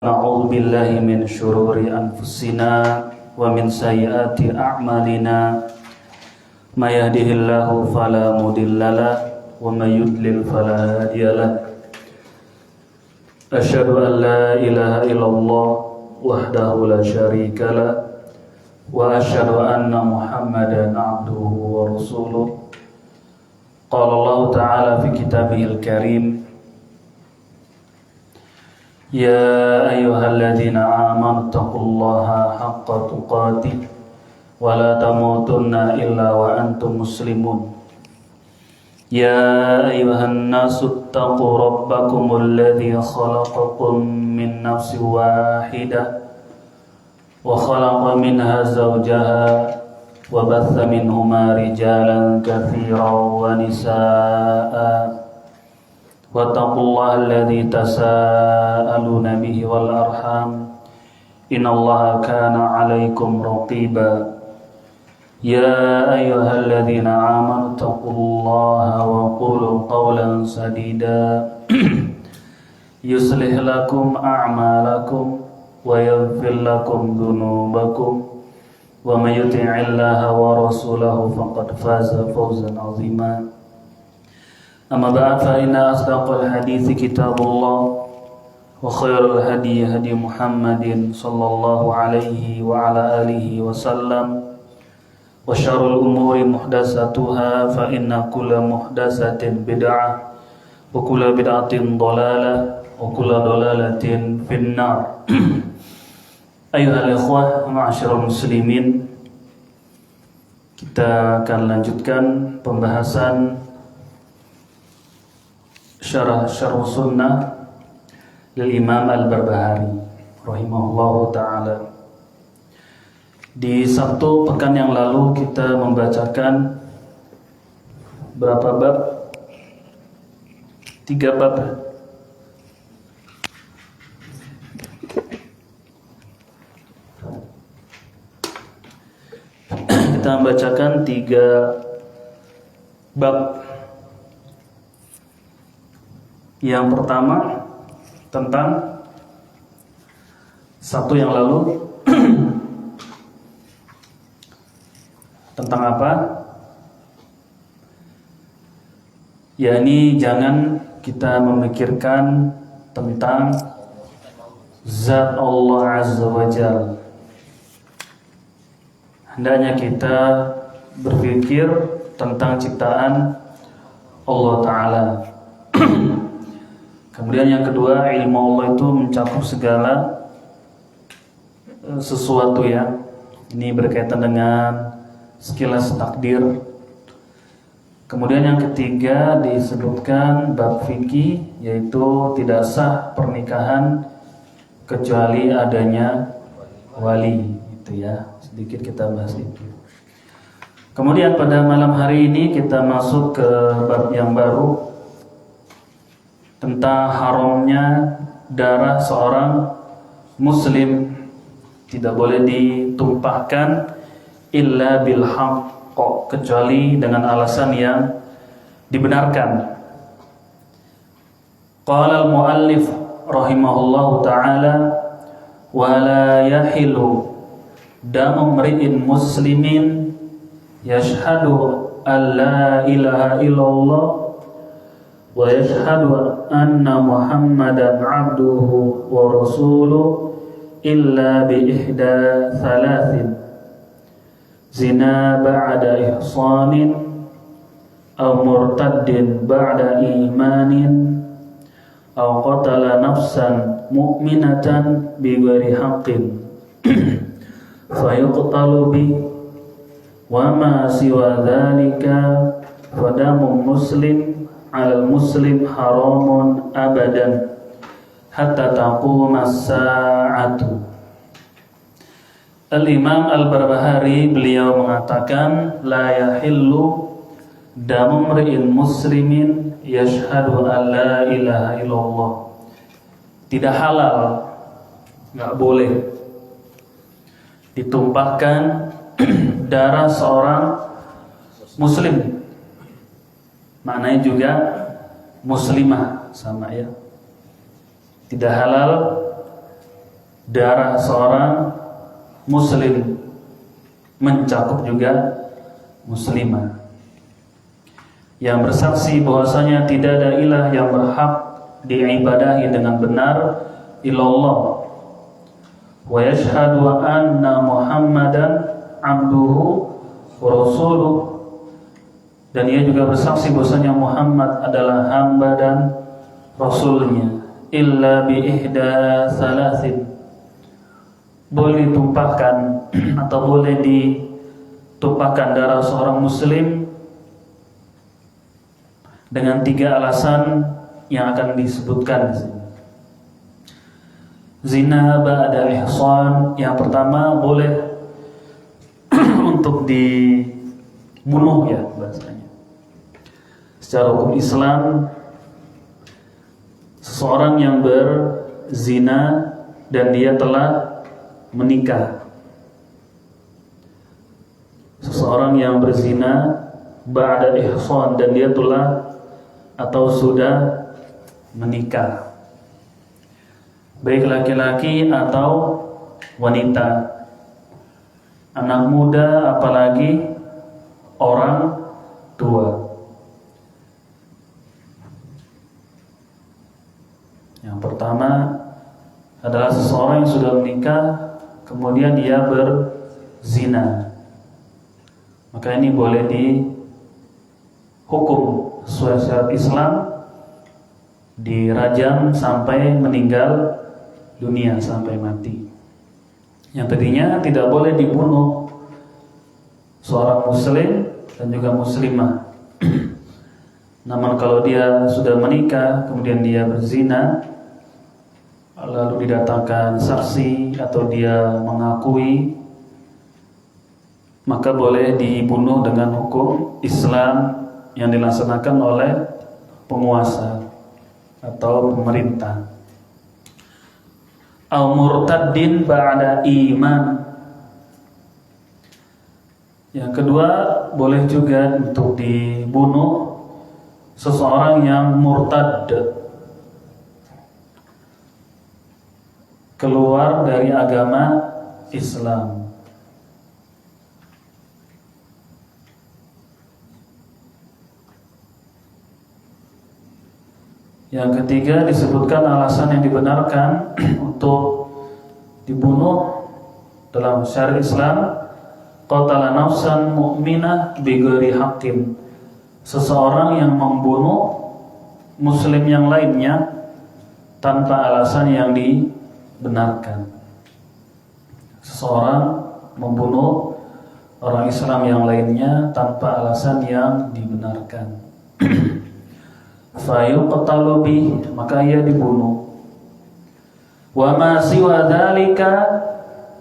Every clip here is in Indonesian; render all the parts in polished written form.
A'udzu billahi min syururi anfusina wa min sayyiati a'malina. May yahdihillahu fala mudhillalah wa may yudlil fala hadiyalah. Asyhadu an la ilaha illallah wahdahu la syarikalah wa asyhadu anna Muhammadan abduhu wa rasuluh. Qala Allah ta'ala fi kitabihil karim, ya ayyuhalladzina amanu taqullaha haqqa tuqatih wa la tamutunna illa wa antum muslimun. Ya ayyuhan nasu taqu rabbakumul ladzi khalaqakum min nafsin wahidah wa khalaqa minha zawjaha wa batha minhuma rijalan katsiran wa nisaa'a wattaqullaha alladzi tasaaluna bihi wal arham innallaha kana 'alaikum raqiba. Ya ayyuhalladzina amanu taqullaha wa qulu qawlan sadida yuslih lakum a'malakum wa yaghfir lakum dhunubakum wa may yuti'illaha wa rasulahu faqad faza fawzan 'azima. Amma ba'd, fa inna asdaqal hadithi kitabullah wa khairul hadi hadi Muhammadin sallallahu alaihi wa ala alihi wa sallam wa syarrul umuri muhdatsatuha fa inna kulla muhdatsatin bid'ah wa kulla bid'atin dhalalah wa kulla dhalalatin finnar. Ayuhal ikhwah ma'asyiral muslimin, kita akan lanjutkan pembahasan syarah sunnah lil Imam Al-Barbahari rahimahullahu ta'ala. Di Sabtu pekan yang lalu kita membacakan berapa bab? 3 bab. Kita membacakan 3 bab. Yang pertama tentang Sabtu yang lalu tentang apa? Yakni jangan kita memikirkan tentang zat Allah Azza wa Jalla. Hendaknya kita berpikir tentang ciptaan Allah Ta'ala. Kemudian yang kedua, ilmu Allah itu mencakup segala sesuatu ya. Ini berkaitan dengan sekilas takdir. Kemudian yang ketiga disebutkan bab fikih, yaitu tidak sah pernikahan kecuali adanya wali, gitu ya. Sedikit kita bahas itu. Kemudian pada malam hari ini kita masuk ke bab yang baru tentang haramnya darah seorang muslim, tidak boleh ditumpahkan illa bil haqq, kecuali dengan alasan yang dibenarkan. Qala al-muallif rahimahullahu ta'ala, wa la yahilu damu mri'in muslimin yashhadu an la ilaha illallah wa yashhadu anna Muhammadan abduhu wa rasuluh illa bi ihda thalathin: zina ba'da ihsanin aw murtaddin ba'da imanin aw qatala nafsan mu'minatan bighairi haqqin fayuqtalu bi wa ma siwa dhalika fadamu muslim al muslim haramun abadan hatta taqumas sa'atu. Al-Imam Al-Barbahari beliau mengatakan, la yahillu damu mri'in muslimin yashhadu an la ilaha illallah. Tidak halal, enggak boleh ditumpahkan darah seorang muslim. Maknanya juga muslimah sama ya. Tidak halal darah seorang muslim, mencakup juga muslimah, yang bersaksi bahwasanya tidak ada ilah yang berhak diibadahi dengan benar illallah, wa yashhadu anna Muhammadan abduhu wa rasuluh, dan ia juga bersaksi bahwasanya Muhammad adalah hamba dan rasulnya, illa bi ihda salasin, boleh ditumpahkan atau boleh ditumpahkan darah seorang muslim dengan 3 alasan yang akan disebutkan di sini. Zina ba'da ihsan, yang pertama boleh untuk dibunuh ya bahasanya. Secara hukum Islam, seseorang yang berzina dan dia telah menikah, seseorang yang berzina ba'da ihsan dan dia telah atau sudah menikah, baik laki-laki atau wanita, anak muda apalagi orang tua. Yang pertama adalah seseorang yang sudah menikah kemudian dia berzina, maka ini boleh dihukum sesuai syariat Islam, dirajam sampai meninggal dunia, sampai mati. Yang tadinya tidak boleh dibunuh seorang muslim dan juga muslimah. Namun kalau dia sudah menikah kemudian dia berzina, lalu didatangkan saksi atau dia mengakui, maka boleh dibunuh dengan hukum Islam yang dilaksanakan oleh penguasa atau pemerintah. Al-murtaddin ba'da iman. Yang kedua, boleh juga untuk dibunuh seseorang yang murtad, keluar dari agama Islam. Yang ketiga, disebutkan alasan yang dibenarkan untuk dibunuh dalam syariat Islam. Qatala nafsan mu'minah bighairi haqqin, seseorang yang membunuh muslim yang lainnya tanpa alasan yang dibenarkan. Seseorang membunuh orang Islam yang lainnya tanpa alasan yang dibenarkan. Fayuqtalu bih, maka ia dibunuh. Wa ma siwa dzalika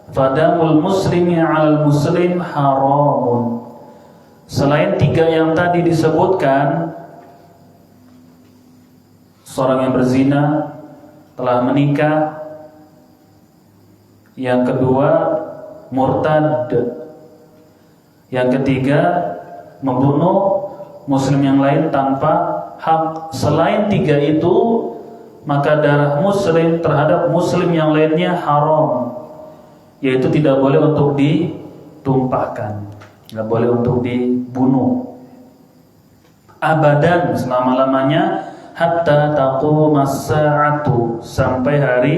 fadamul muslimi 'alal muslim haramun. Selain 3 yang tadi disebutkan, seorang yang berzina, telah menikah, yang kedua murtad, yang ketiga membunuh muslim yang lain tanpa hak. Selain 3 itu, maka darah muslim terhadap muslim yang lainnya haram, yaitu tidak boleh untuk ditumpahkan, tidak boleh untuk dibunuh abadan, selama-lamanya, hatta taqumas sa'atu, sampai hari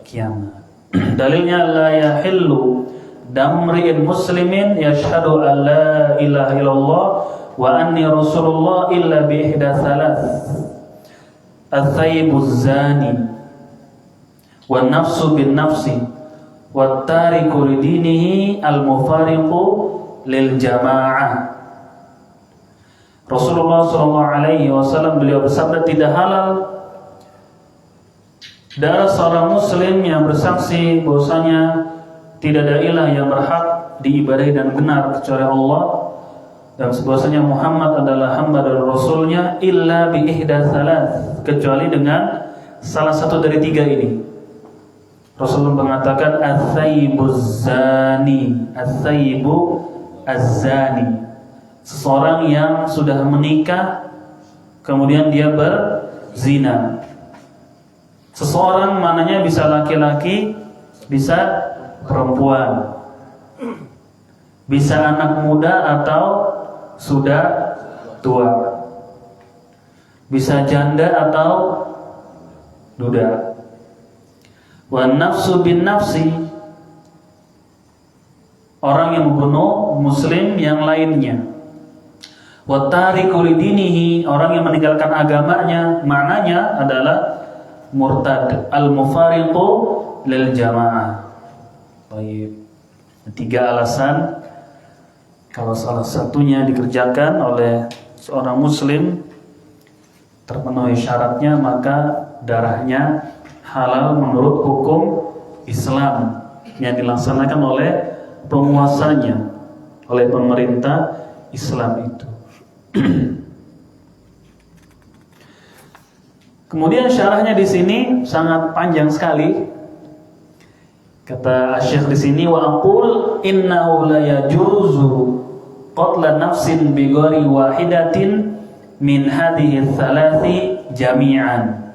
kiamat. Dalilnya la yahillu damri'in muslimin yashhadu an la ilaha illallah wa anni rasulullah illa bi ihda thalath, at-thayyibuz zani wan nafsu bin nafsi wat tariku lidinihi al-mufariqu lil jamaah. Rasulullah SAW beliau bersabda, tidak halal darah seorang muslim yang bersaksi bahwasanya tidak ada ilah yang berhak diibadahi dan benar kecuali Allah, dan bahwasanya Muhammad adalah hamba dan rasulnya, illa bi ihda thalath, kecuali dengan salah satu dari 3 ini. Rasulullah mengatakan at-thayyibu zani, at-thayyibu az-zani, seseorang yang sudah menikah kemudian dia berzina. Seseorang mananya bisa laki-laki bisa perempuan, bisa anak muda atau sudah tua, bisa janda atau duda. Wan nafsu bin nafsi, orang yang membunuh muslim yang lainnya. Wa tariku lidinihi, orang yang meninggalkan agamanya, maknanya adalah murtad, al-mufariqu lil jamaah. Baik. 3 alasan kalau salah satunya dikerjakan oleh seorang muslim terpenuhi syaratnya, maka darahnya halal menurut hukum Islam yang dilaksanakan oleh penguasanya, oleh pemerintah Islam itu. Kemudian syarahnya di sini sangat panjang sekali. Kata Syekh di sini, wa aqul innahu la yajuzu qatla nafsin bi ghairi wahidatin min hadhihi tsalathi jami'an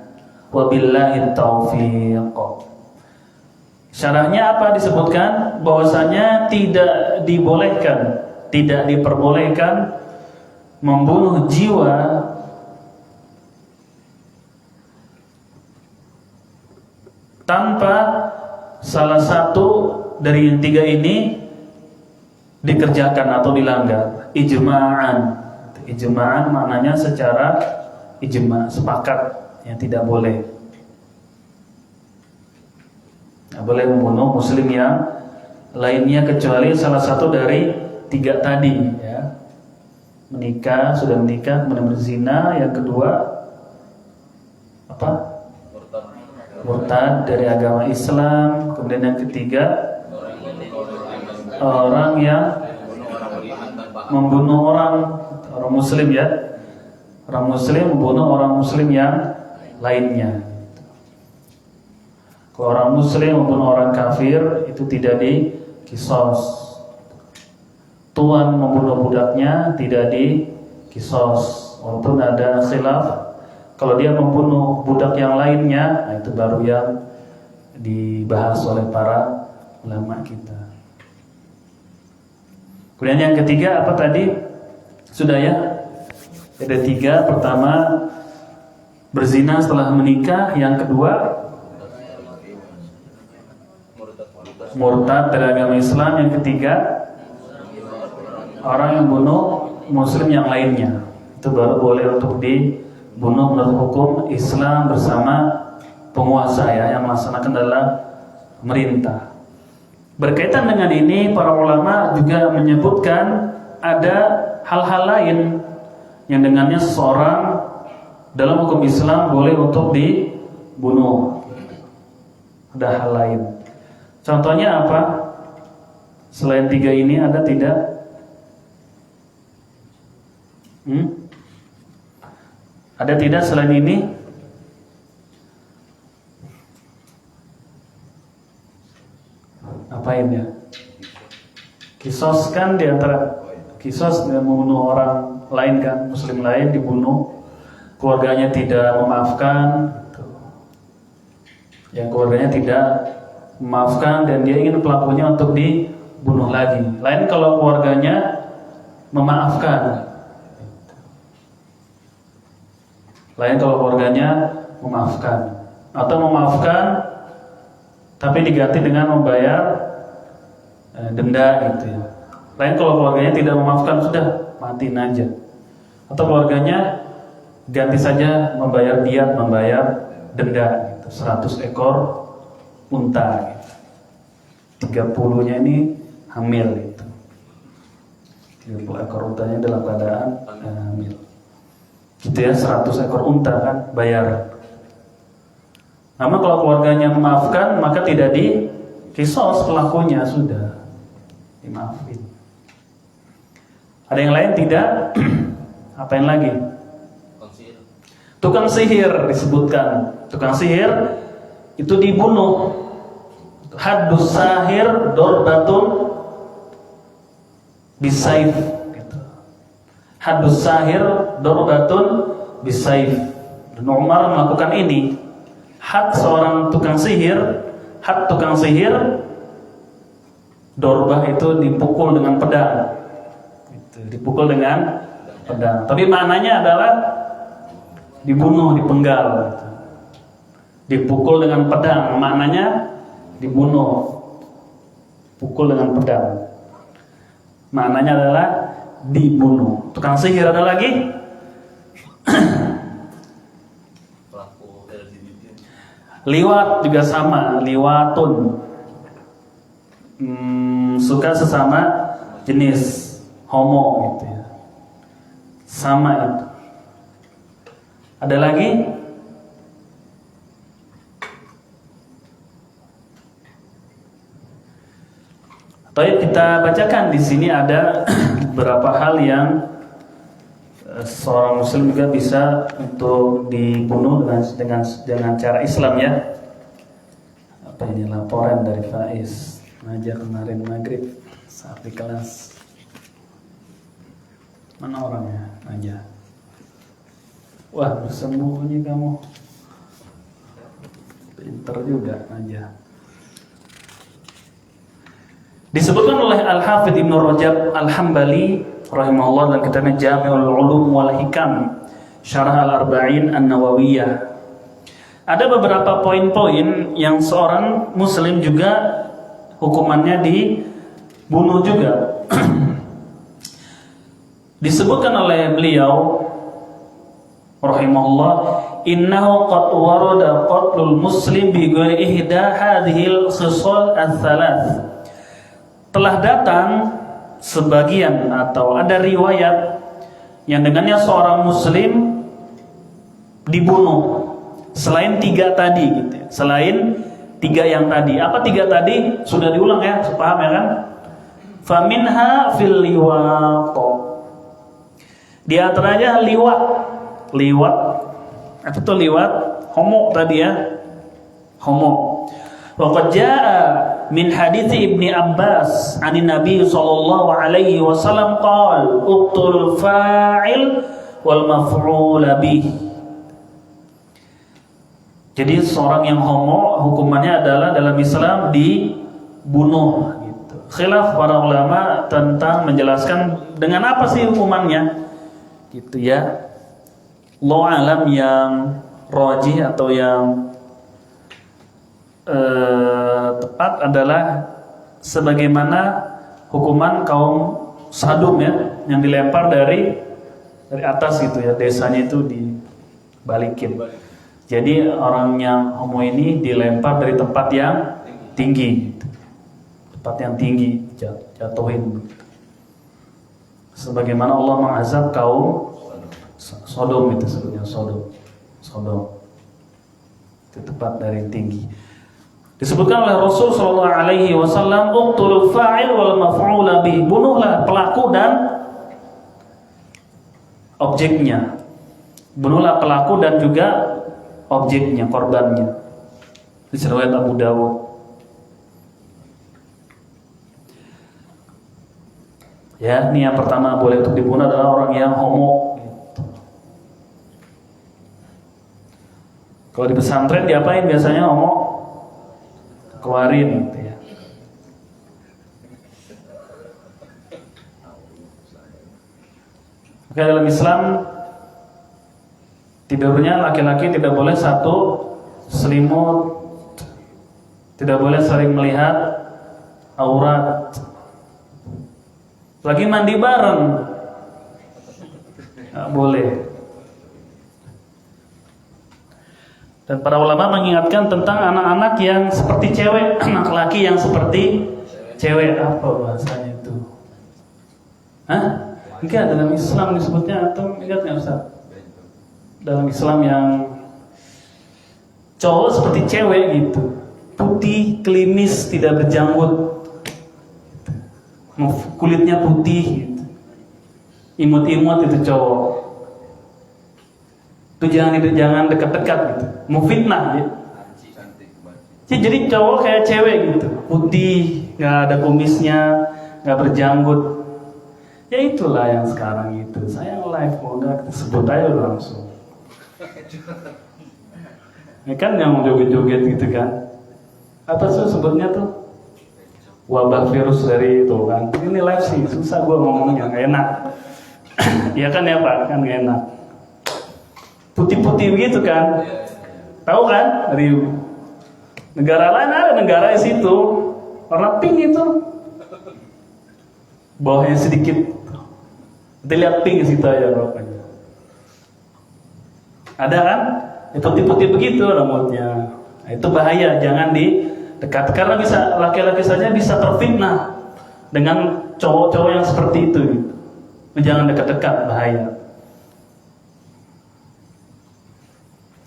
wa billahi taufiq. Syarahnya apa disebutkan? Bahwasanya tidak dibolehkan, tidak diperbolehkan membunuh jiwa tanpa salah satu dari yang 3 ini dikerjakan atau dilanggar. Ijma'an. Ijma'an maknanya secara ijma', sepakat, yang tidak boleh. Tidak boleh membunuh muslim yang lainnya kecuali salah satu dari 3 tadi, ya. Menikah, sudah menikah, kemudian berzina, yang kedua apa? Murtad dari agama Islam, kemudian yang ketiga orang yang membunuh orang muslim, ya. Orang muslim membunuh orang muslim yang lainnya. Kalau orang muslim membunuh orang kafir itu tidak dikisos. Tuan membunuh budaknya tidak dikisos, walaupun ada khilaf. Kalau dia membunuh budak yang lainnya, nah itu baru yang dibahas oleh para ulama kita. Kemudian yang ketiga apa tadi? Sudah, ya? Ada 3. Pertama, berzina setelah menikah. Yang kedua, murtad dari agama Islam. Yang ketiga, orang yang bunuh muslim yang lainnya. Itu baru boleh untuk dibunuh menurut hukum Islam bersama penguasa, ya, yang melaksanakan adalah pemerintah. Berkaitan dengan ini, para ulama juga menyebutkan ada hal-hal lain yang dengannya seseorang dalam hukum Islam boleh untuk dibunuh. Ada hal lain. Contohnya apa? Selain 3 ini ada tidak? Ada tidak selain ini? Apain, ya? Kisos kan diantara kisos dengan membunuh orang lain, kan, muslim lain dibunuh, keluarganya tidak memaafkan, yang keluarganya tidak memaafkan dan dia ingin pelakunya untuk dibunuh lagi. Lain kalau keluarganya memaafkan. Lain kalau keluarganya memaafkan, atau memaafkan tapi diganti dengan membayar denda, gitu, ya. Lain kalau keluarganya tidak memaafkan, sudah matiin aja. Atau keluarganya ganti saja membayar diat, membayar denda, gitu, 100 ekor unta, gitu. 30-nya ini hamil, gitu. 30 ekor untanya dalam keadaan hamil. Gitu, ya, 100 ekor unta kan bayar. Namun kalau keluarganya memaafkan, maka tidak dikisos pelakunya, sudah dimaafin. Ada yang lain tidak? Apa yang lagi? Tukang sihir disebutkan. Tukang sihir itu dibunuh. Haddus sahir dorbatun bisaif. Haddus sahir dorbatun bisaif. Dan Umar melakukan ini. Had seorang tukang sihir had tukang sihir, dorbah itu dipukul dengan pedang. Dipukul dengan pedang. Tapi maknanya adalah dibunuh, dipenggal. Dipukul dengan pedang, maknanya dibunuh. Pukul dengan pedang, maknanya adalah dibunuh. Tukang sihir ada lagi. Liwat juga sama, liwatun. Suka sesama jenis, homo gitu ya. Sama itu. Ada lagi? Baik, kita bacakan di sini ada beberapa hal yang seorang muslim juga bisa untuk dibunuh dengan cara Islam ya. Apa ini laporan dari Faiz ngajar kemarin maghrib saat di kelas. Mana orangnya? Aja. Wah, bersembunyi kamu. Pinter juga aja. Disebutkan oleh Al-Hafidz Ibnu Rajab Al-Hambali rahimahullah dalam kitabnya Jami'ul Ulum wal Hikam Syarah Al-Arba'in An-Nawawiyah. Ada beberapa poin-poin yang seorang muslim juga hukumannya dibunuh juga. Disebutkan oleh beliau rahimahullah, innahu qad warada qatlul muslim bi ghairi ihda hadhil khisal ats-tsalath. Telah datang sebagian atau ada riwayat yang dengannya seorang muslim dibunuh selain 3 tadi gitu ya. Selain 3 yang tadi. Apa 3 tadi? Sudah diulang ya, paham ya kan? Faminha fil liwat. Di antaranya liwat. Liwat. Apa itu liwat? Homo tadi ya. Homo. Wa qad jaa min hadits Ibnu Abbas anin Nabi sallallahu alaihi wasallam qala uqtul fa'il wal maf'ul bih. Jadi seorang yang homo hukumannya adalah dalam Islam dibunuh gitu. Khilaf para ulama tentang menjelaskan dengan apa sih hukumannya gitu ya. Allah alam yang rajih atau yang tepat adalah sebagaimana hukuman kaum Sadum ya, yang dilempar dari atas gitu ya, desanya itu dibalikin. Jadi orang yang homo ini dilempar dari tempat yang tinggi, tempat yang tinggi jatuhin. Sebagaimana Allah mengazab kaum Sodom itu sebutnya Sodom. Itu tempat dari tinggi. Disebutkan oleh Rasul sallallahu alaihi wasallam, uqtul fa'il wal maf'ul bih. Bunuhlah pelaku dan objeknya. Bunuhlah pelaku dan juga objeknya, korbannya. Riwayat Abu Dawud. Ya, ini yang pertama boleh untuk dibunuh adalah orang yang homo. Kalau di pesantren diapain biasanya homo? Keluarin gitu ya. Oke, dalam Islam tidurnya laki-laki tidak boleh satu selimut, tidak boleh sering melihat aurat, lagi mandi bareng nggak boleh. Dan para ulama mengingatkan tentang anak-anak yang seperti cewek, anak laki yang seperti cewek. Apa bahasanya itu? Hah? Enggak, dalam Islam disebutnya, atau ingat nggak Ustaz? Dalam Islam yang cowok seperti cewek gitu, putih, klimis, tidak berjanggut, kulitnya putih gitu. Imut-imut itu cowok. Itu jangan dekat-dekat gitu, mau fitnah ya. Jadi cowok kayak cewek gitu, putih, nggak ada kumisnya, nggak berjanggut. Ya itulah yang sekarang itu. Saya live, mau nggak sebut aja langsung. Ini kan yang joget-joget gitu kan. apa sih sebutnya tuh? Wabah virus dari itu kan. Ini live sih, susah gue ngomongnya, nggak enak. Iya kan ya Pak, kan nggak enak. Putih-putih begitu kan. Tahu kan? Dari negara lain ada negara di situ. Warna pink itu. Bawahnya sedikit. Kita lihat pink di situ aja pokoknya. Ada kan? Putih-putih begitu rambutnya. Nah, itu bahaya, jangan didekat. Karena bisa laki-laki saja bisa terfitnah dengan cowok-cowok yang seperti itu. Jangan dekat-dekat, bahaya.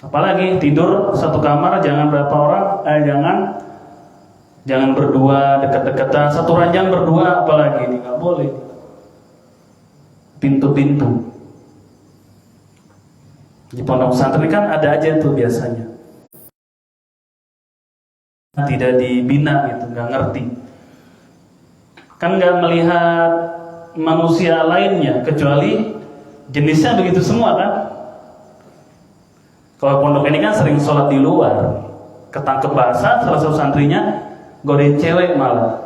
Apalagi tidur satu kamar, jangan berapa orang, jangan berdua dekat-dekatan, satu ranjang berdua, apalagi ini nggak boleh. Pintu-pintu di pondok pesantren kan ada aja tuh biasanya. Tidak dibina gitu, nggak ngerti. Kan nggak melihat manusia lainnya kecuali jenisnya begitu semua kan. Kalau pondok ini kan sering sholat di luar, ketangkep basah, salah satu santrinya godain cewek malah.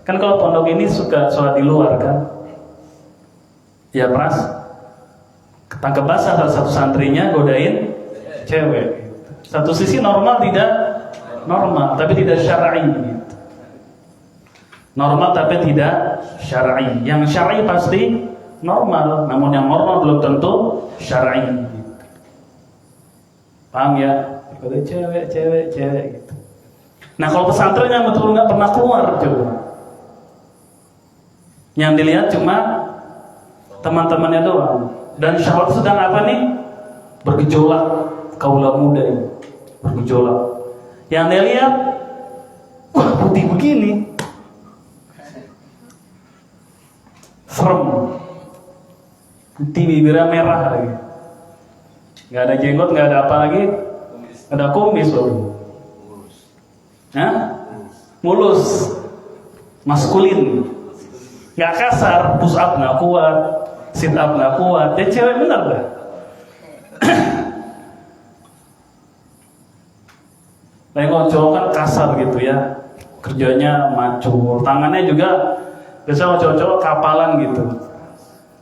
Kan kalau pondok ini suka sholat di luar kan, ya pras, ketangkep basah salah satu santrinya godain cewek. Satu sisi normal tidak normal, tapi tidak syar'i. Normal tapi tidak syar'i. Yang syar'i pasti normal, namun yang normal belum tentu syar'i. Paham ya? Godain cewek gitu. Nah kalau pesantren yang betul nggak pernah keluar coba. Yang dilihat cuma teman-temannya doang. Dan syahwat sedang apa nih? Bergejolak. Kaula muda ini bergejolak. Yang dia lihat, wah putih begini, serem. Putih bibirnya merah lagi. Nggak ada jenggot, nggak ada apa lagi. Ada kumis loh. Hah? Mulus, maskulin. Nggak kasar, push up nggak kuat, sit up nggak kuat. Dia cewek bener dah. Tapi kalau cowok kan kasar gitu ya, kerjanya maco, tangannya juga biasanya cowok-cowok kapalan gitu.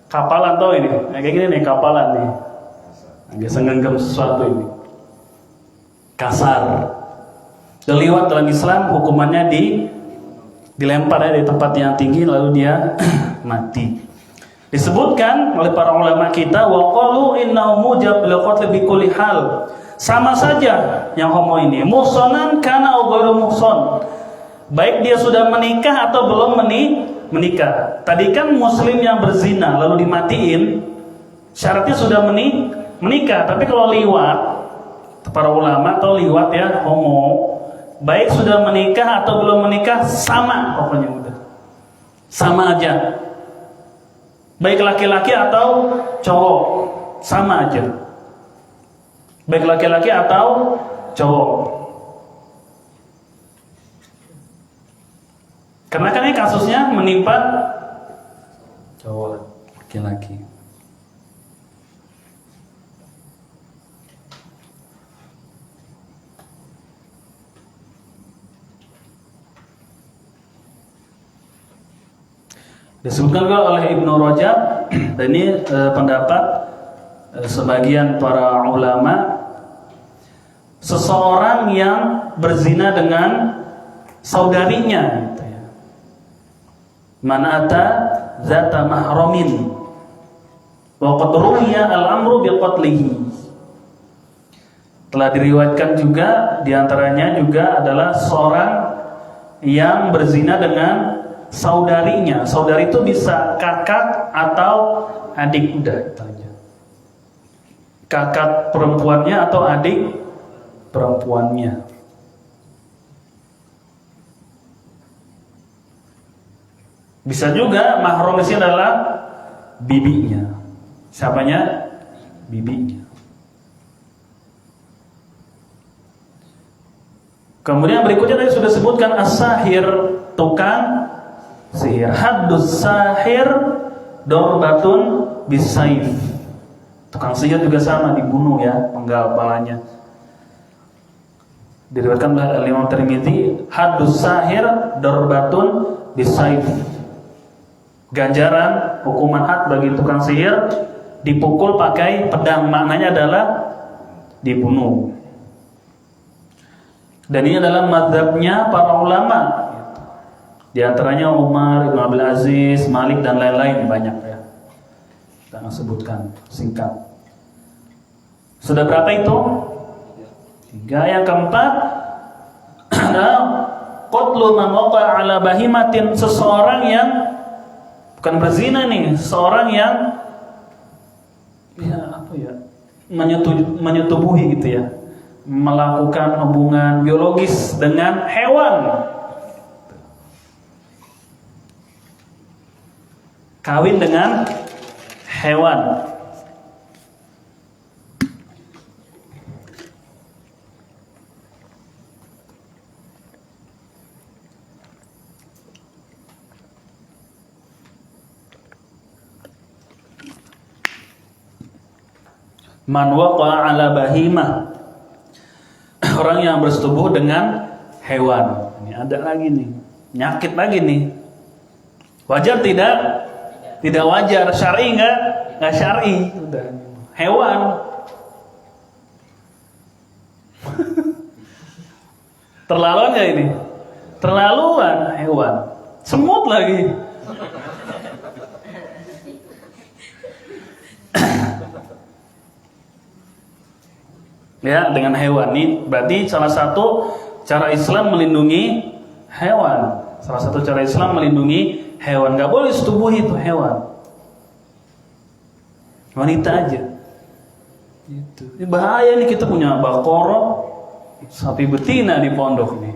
Kapalan tau ini, kayak gini nih kapalan nih. Biasa ngenggam sesuatu ini. Kasar. Liwat dalam Islam hukumannya dilempar ya di tempat yang tinggi lalu dia mati. Disebutkan oleh para ulama kita wa qalu innahu mujab bil qatl bi kulli hal. Sama saja yang homo ini muhsanan kana au ghairu muhsan. Baik dia sudah menikah atau belum menikah. Tadi kan muslim yang berzina lalu dimatiin, syaratnya sudah menikah. Tapi kalau liwat, para ulama atau liwat ya homo, baik sudah menikah atau belum menikah sama pokoknya udah. Sama aja. Baik laki-laki atau cowok, sama aja. Baik laki-laki atau cowok. Karena kan ini kasusnya menimpa cowok laki-laki. Disebutkan juga oleh Ibnu Rajab, dan ini pendapat sebagian para ulama, seseorang yang berzina dengan saudarinya gitu ya. Man ata zata mahramin wa qad ruwiya al-amru bi qatlihi. Telah diriwayatkan juga diantaranya juga adalah seorang yang berzina dengan saudarinya. Saudari itu bisa kakak atau adik, udah itu aja. Kakak perempuannya atau adik perempuannya. Bisa juga mahram di sini adalah bibinya. Siapanya? Bibinya. Kemudian berikutnya tadi sudah sebutkan as-sahir, tukang sihir. Haddus sahir dorbatun bisayf. Tukang sihir juga sama, dibunuh ya, penggal kepalanya. Diriwayatkan oleh Imam Tirmidzi, haddus sahir darbatun bisayf. Ganjaran hukuman had bagi tukang sihir dipukul pakai pedang, maknanya adalah dibunuh. Dan ini adalah mazhabnya para ulama. Di antaranya Umar, Ibn Abdul Aziz, Malik dan lain-lain banyak ya. Kita akan sebutkan singkat. Sudah berapa itu? 3. Yang keempat adalah qatlu man waqa'a ala bahimatin, seseorang yang bukan berzina nih, seseorang yang menyetubuhi gitu ya, melakukan hubungan biologis dengan hewan, kawin dengan hewan. Man waqa'a ala bahimah, orang yang bersetubuh dengan hewan. Ini ada lagi nih, nyakit lagi nih. Wajar tidak? Tidak wajar. Syar'i enggak syar'i. Udah. Hewan. Terlaluan enggak ini? Terlaluan, hewan. Semut lagi. Ya, dengan hewan ini berarti salah satu cara Islam melindungi hewan. Salah satu cara Islam melindungi hewan. Gak boleh setubuhi itu hewan. Wanita aja. Gitu. Ini bahaya nih, kita punya bakoro, sapi betina di pondok nih.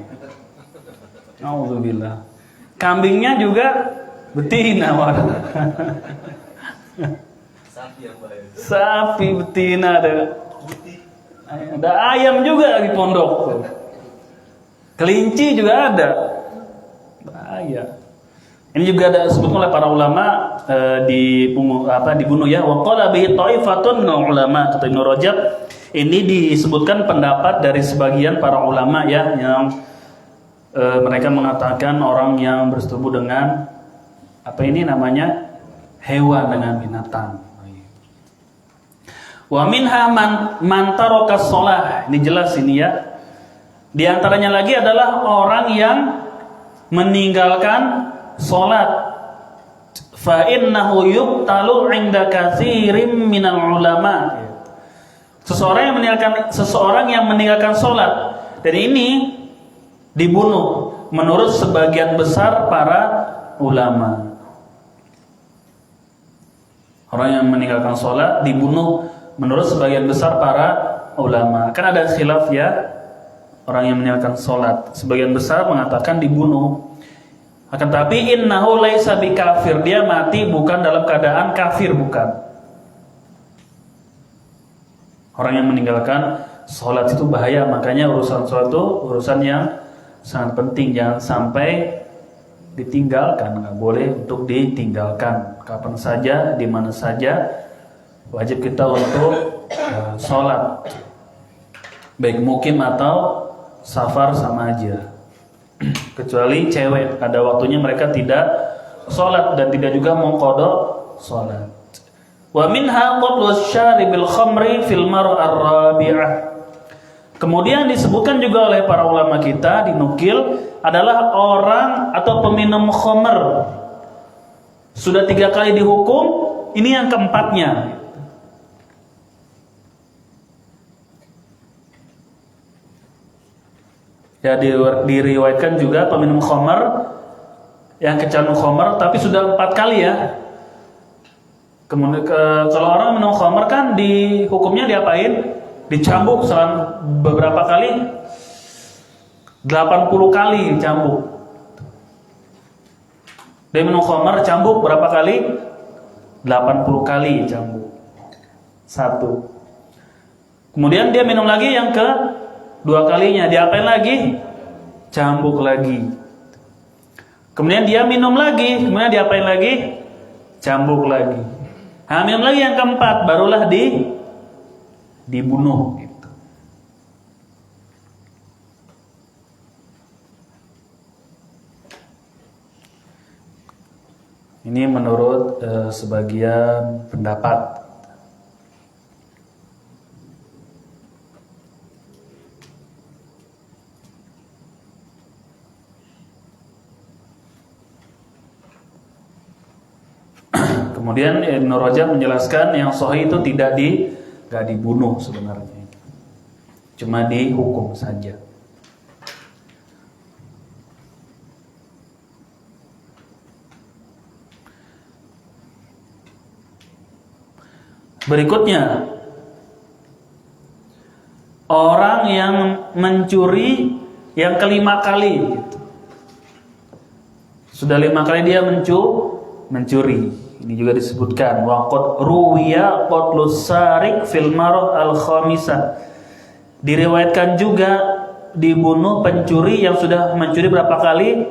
Alhamdulillah. Kambingnya juga betina. Sapi betina ada ayam juga di pondok. Kelinci juga ada. Bahaya. Ini juga ada disebut oleh para ulama dibunuh ya. Wa qala bihi ta'ifatun minal ulama, kata Ibnu Rajab. Ini disebutkan pendapat dari sebagian para ulama ya, yang mereka mengatakan orang yang bersetubuh dengan hewan, dengan binatang. Wa minha man taraka shalah. Ini jelas ini ya. Di antaranya lagi adalah orang yang meninggalkan salat. Fa innahu yuqtalu 'inda katsirin minal ulama. Seseorang yang meninggalkan salat, dan ini dibunuh menurut sebagian besar para ulama. Orang yang meninggalkan salat dibunuh menurut sebagian besar para ulama. Kan ada khilaf ya, orang yang meninggalkan sholat. Sebagian besar mengatakan dibunuh. Akan tapi innahu laisa bikafir, dia mati bukan dalam keadaan kafir, bukan. Orang yang meninggalkan sholat itu bahaya. Makanya urusan sholat itu urusan yang sangat penting. Jangan sampai ditinggalkan. Nggak boleh untuk ditinggalkan. Kapan saja, di mana saja, wajib kita untuk sholat, baik mukim atau safar sama aja. Kecuali cewek, ada waktunya mereka tidak sholat dan tidak juga mengqadha sholat. Wa minha qatlu syaribil khamri fil mar'ar rabi'ah. Kemudian disebutkan juga oleh para ulama kita, dinukil, adalah orang atau peminum khamr. Sudah 3 kali dihukum, ini yang keempatnya. Ya, diriwayatkan juga peminum khamar yang kecanduan khamar tapi sudah 4 kali ya. Kemudian kalau orang minum khamar kan hukumnya diapain? Dicambuk selama beberapa kali? 80 kali cambuk. Dia minum khamar, cambuk berapa kali? 80 kali cambuk. 1. Kemudian dia minum lagi yang ke 2 kalinya, diapain lagi? Cambuk lagi. Kemudian dia minum lagi, kemudian diapain lagi? Cambuk lagi. Nah, minum lagi yang keempat, barulah dibunuh gitu. Ini menurut sebagian pendapat. Kemudian Ibnu Rajab menjelaskan yang sahih itu nggak dibunuh sebenarnya, cuma dihukum saja. Berikutnya, orang yang mencuri yang kelima kali, gitu. Sudah 5 kali dia mencuri. Ini juga disebutkan waqad ruwiya qatlus sariq fil marah al-khamisah. Diriwayatkan juga dibunuh pencuri yang sudah mencuri berapa kali?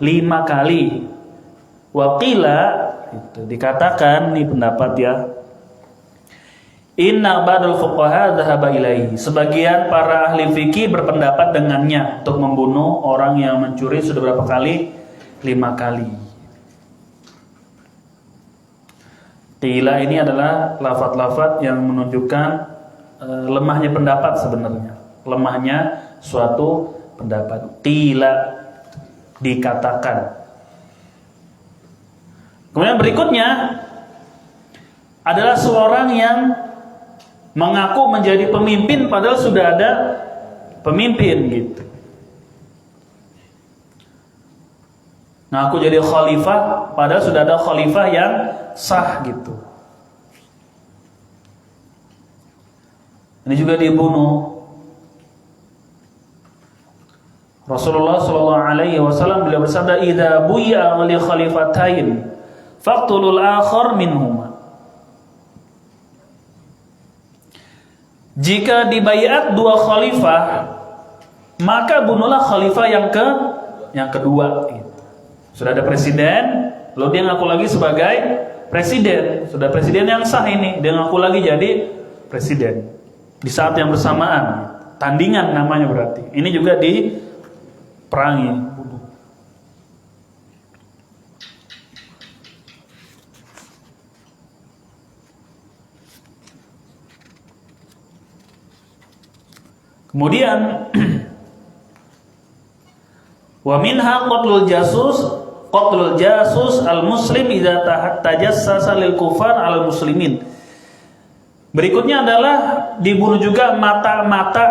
5 kali. Waqila, itu dikatakan, ini pendapat ya, inna ba'dal fuqaha dhahaba ilaihi. Sebagian para ahli fikih berpendapat dengannya untuk membunuh orang yang mencuri sudah berapa kali? 5 kali. Qila ini adalah lafaz-lafaz yang menunjukkan lemahnya pendapat sebenarnya. Lemahnya suatu pendapat. Qila, dikatakan. Kemudian berikutnya adalah seorang yang mengaku menjadi pemimpin padahal sudah ada pemimpin gitu. Ngaku jadi khalifah padahal sudah ada khalifah yang sah gitu. Ini juga dibunuh. Rasulullah sallallahu alaihi wasallam beliau bersabda, "Idza buya li khalifatain faqtulul akhar minhuma." Jika dibaiat 2 khalifah, maka bunuhlah khalifah yang kedua. Sudah ada presiden, lalu dia ngaku lagi sebagai presiden. Sudah presiden yang sah ini, dia ngaku lagi jadi presiden. Di saat yang bersamaan, tandingan namanya berarti. Ini juga diperangi. Kemudian wa minha qatlul jasus al-muslim idza tajassasa lil kufar al-muslimin. Berikutnya adalah dibunuh juga mata-mata.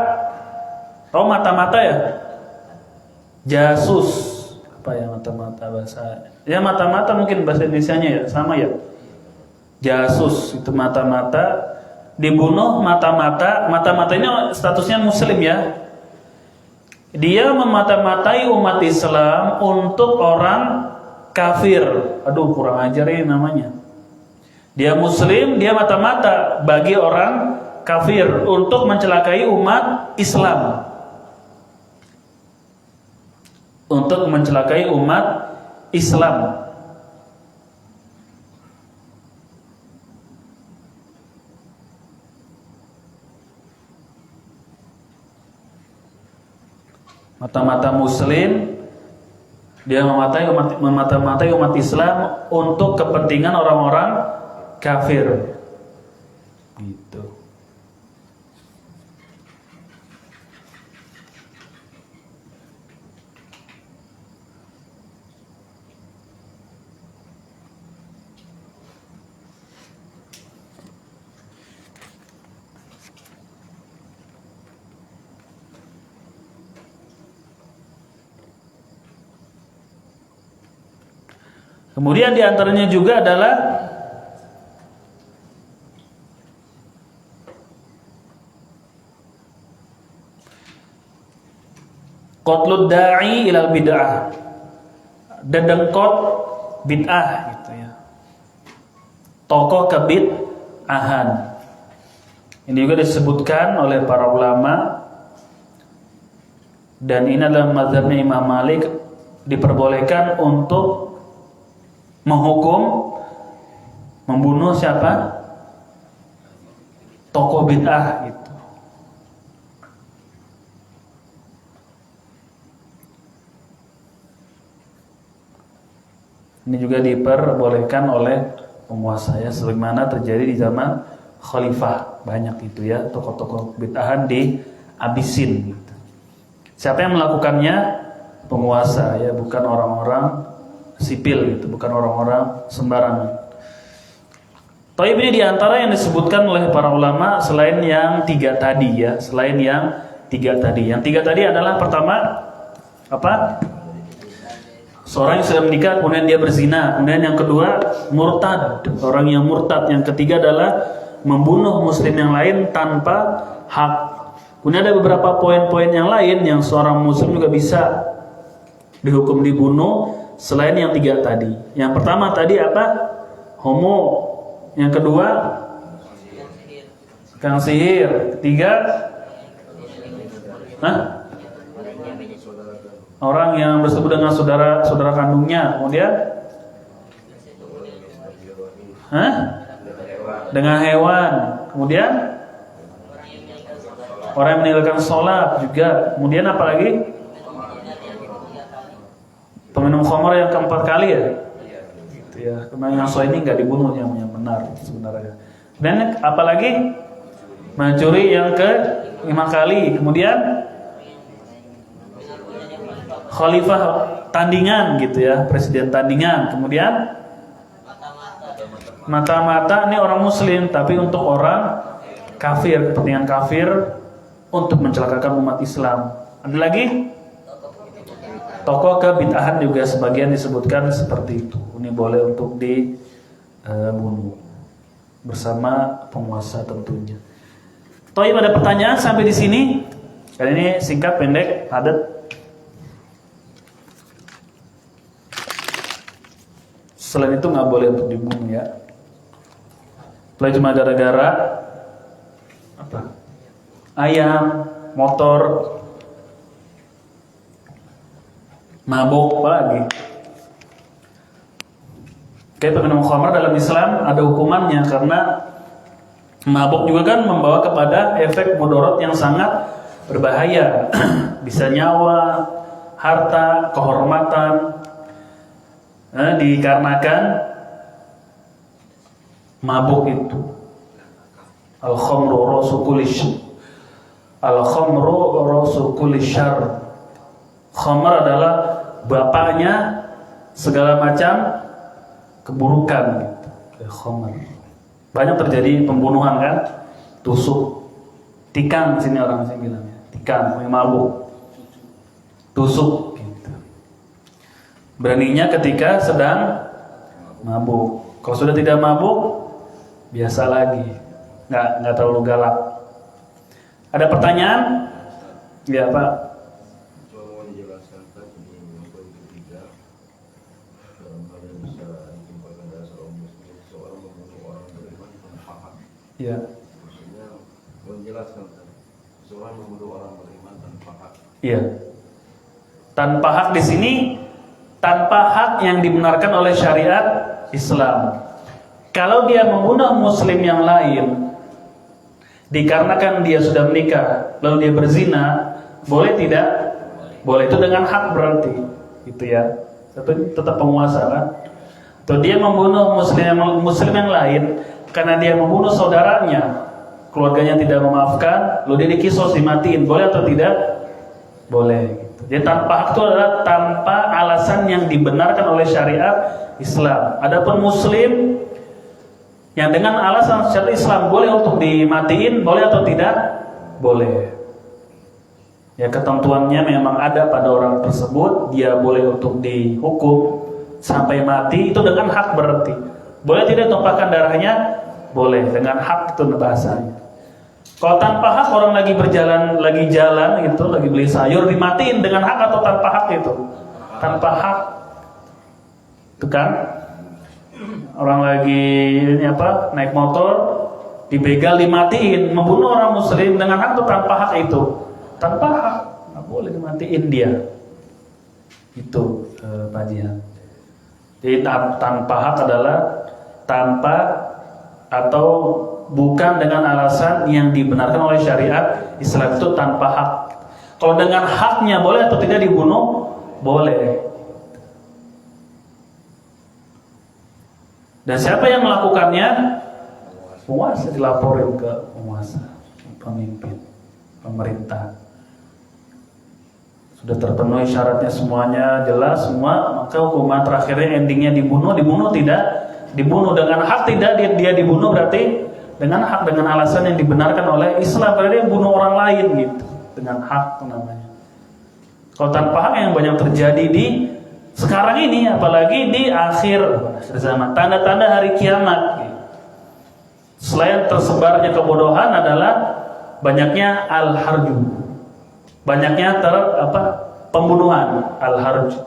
Tahu mata-mata ya? Jasus. Apa ya mata-mata bahasa? Ya mata-mata mungkin bahasa Indonesianya ya, sama ya. Jasus itu mata-mata. Dibunuh mata-mata. Mata-mata ini statusnya muslim ya. Dia memata-matai umat Islam untuk orang kafir. Aduh, kurang ajar ini namanya. Dia muslim, dia mata-mata bagi orang kafir untuk mencelakai umat Islam. Untuk mencelakai umat Islam. Mata-mata muslim, dia memata-matai umat Islam untuk kepentingan orang-orang kafir. Gitu. Kemudian diantaranya juga adalah qatlud da'i ilal bid'ah, dedengkot bid'ah gitu ya. Tokoh kebid'ahan. Ini juga disebutkan oleh para ulama, dan ini adalah mazhabnya Imam Malik, diperbolehkan untuk menghukum membunuh siapa? Tokoh bid'ah gitu. Ini juga diperbolehkan oleh penguasa ya, sebagaimana terjadi di zaman khalifah. Banyak itu ya tokoh-tokoh bid'ahan dihabisin gitu. Siapa yang melakukannya? Penguasa ya, bukan orang-orang sipil gitu, bukan orang-orang sembarangan. Taib ini diantara yang disebutkan oleh para ulama selain yang tiga tadi ya, selain yang tiga tadi. Yang tiga tadi adalah pertama apa? Seorang yang sudah menikah kemudian dia berzina. Kemudian yang kedua murtad, orang yang murtad. Yang ketiga adalah membunuh muslim yang lain tanpa hak. Kemudian ada beberapa poin-poin yang lain yang seorang muslim juga bisa dihukum dibunuh selain yang tiga tadi. Yang pertama tadi apa? Homo. Yang kedua tukang sihir. Ketiga orang yang bersebut dengan saudara kandungnya. Kemudian dengan hewan. Kemudian orang yang meninggalkan sholat juga. Kemudian apa lagi? Peminum khamar yang keempat kali ya. Ya, yang soal ini nggak dibunuh yang benar sebenarnya. Dan apalagi mencuri yang ke 5 kali. Kemudian khalifah tandingan gitu ya, presiden tandingan. Kemudian mata-mata ini orang muslim tapi untuk orang kafir, kepentingan kafir untuk mencelakakan umat Islam. Ada lagi? Tokoh kebid'ahan juga sebagian disebutkan seperti itu. Ini boleh untuk dibunuh bersama penguasa tentunya. Toib, ada pertanyaan sampai di sini? Kali ini singkat, pendek, padat. Selain itu nggak boleh untuk dibunuh ya. Kalau cuma gara-gara apa? Ayam, motor, mabuk, apa lagi? Kayak peminum khamar dalam Islam ada hukumannya karena mabuk juga kan membawa kepada efek mudarat yang sangat berbahaya. Bisa nyawa, harta, kehormatan. Dikarenakan mabuk itu. Al-khamru rasu kulli syarr. Khamar adalah bapaknya segala macam keburukan gitu. Khamar. Banyak terjadi pembunuhan kan, tusuk, tikam sini orang sini bilangnya, tikam, mabuk, tusuk gitu. Beraninya ketika sedang mabuk. Kalau sudah tidak mabuk, biasa lagi, nggak terlalu galak. Ada pertanyaan? Ya Pak. Ya. Maksudnya menjelaskan seorang membunuh orang beriman tanpa hak. Iya. Tanpa hak di sini, tanpa hak yang dibenarkan oleh syariat Islam. Kalau dia membunuh muslim yang lain dikarenakan dia sudah menikah, lalu dia berzina, boleh tidak? Boleh, itu dengan hak berarti, gitu ya. Tapi tetap penguasa kan. Atau dia membunuh muslim yang lain karena dia membunuh saudaranya, keluarganya tidak memaafkan, lalu dia dikisos, dimatiin, boleh atau tidak? Boleh. Gitu. Jadi tanpa hak itu adalah tanpa alasan yang dibenarkan oleh syariat Islam. Adapun muslim yang dengan alasan syariat Islam boleh untuk dimatiin, boleh atau tidak? Boleh. Ya, ketentuannya memang ada pada orang tersebut, dia boleh untuk dihukum sampai mati, itu dengan hak berarti. Boleh tidak tumpahkan darahnya? Boleh, dengan hak itu bahasanya. Kalau tanpa hak, orang lagi jalan gitu, lagi beli sayur, dimatiin dengan hak atau tanpa hak itu? Tanpa hak. Itu kan? Orang lagi naik motor, dibegal, dimatiin, membunuh orang muslim dengan hak atau tanpa hak itu? Tanpa hak, nggak boleh dimatiin dia. Itu Pak Jihan. Jadi tanpa hak adalah tanpa atau bukan dengan alasan yang dibenarkan oleh syariat Islam, itu tanpa hak. Kalau dengan haknya boleh atau tidak dibunuh? Boleh. Dan siapa yang melakukannya? Penguasa, dilaporin ke penguasa, pemimpin, pemerintah. Sudah terpenuhi syaratnya semuanya, jelas semua, maka hukuman terakhirnya endingnya dibunuh tidak dibunuh dengan hak, tidak dia dibunuh berarti dengan hak, dengan alasan yang dibenarkan oleh Islam, berarti dia bunuh orang lain gitu, dengan hak namanya. Kalau tanpa hak yang banyak terjadi di sekarang ini, apalagi di akhir zaman, tanda-tanda hari kiamat. Selain tersebarnya kebodohan adalah banyaknya al-harju, banyaknya pembunuhan, al-harju.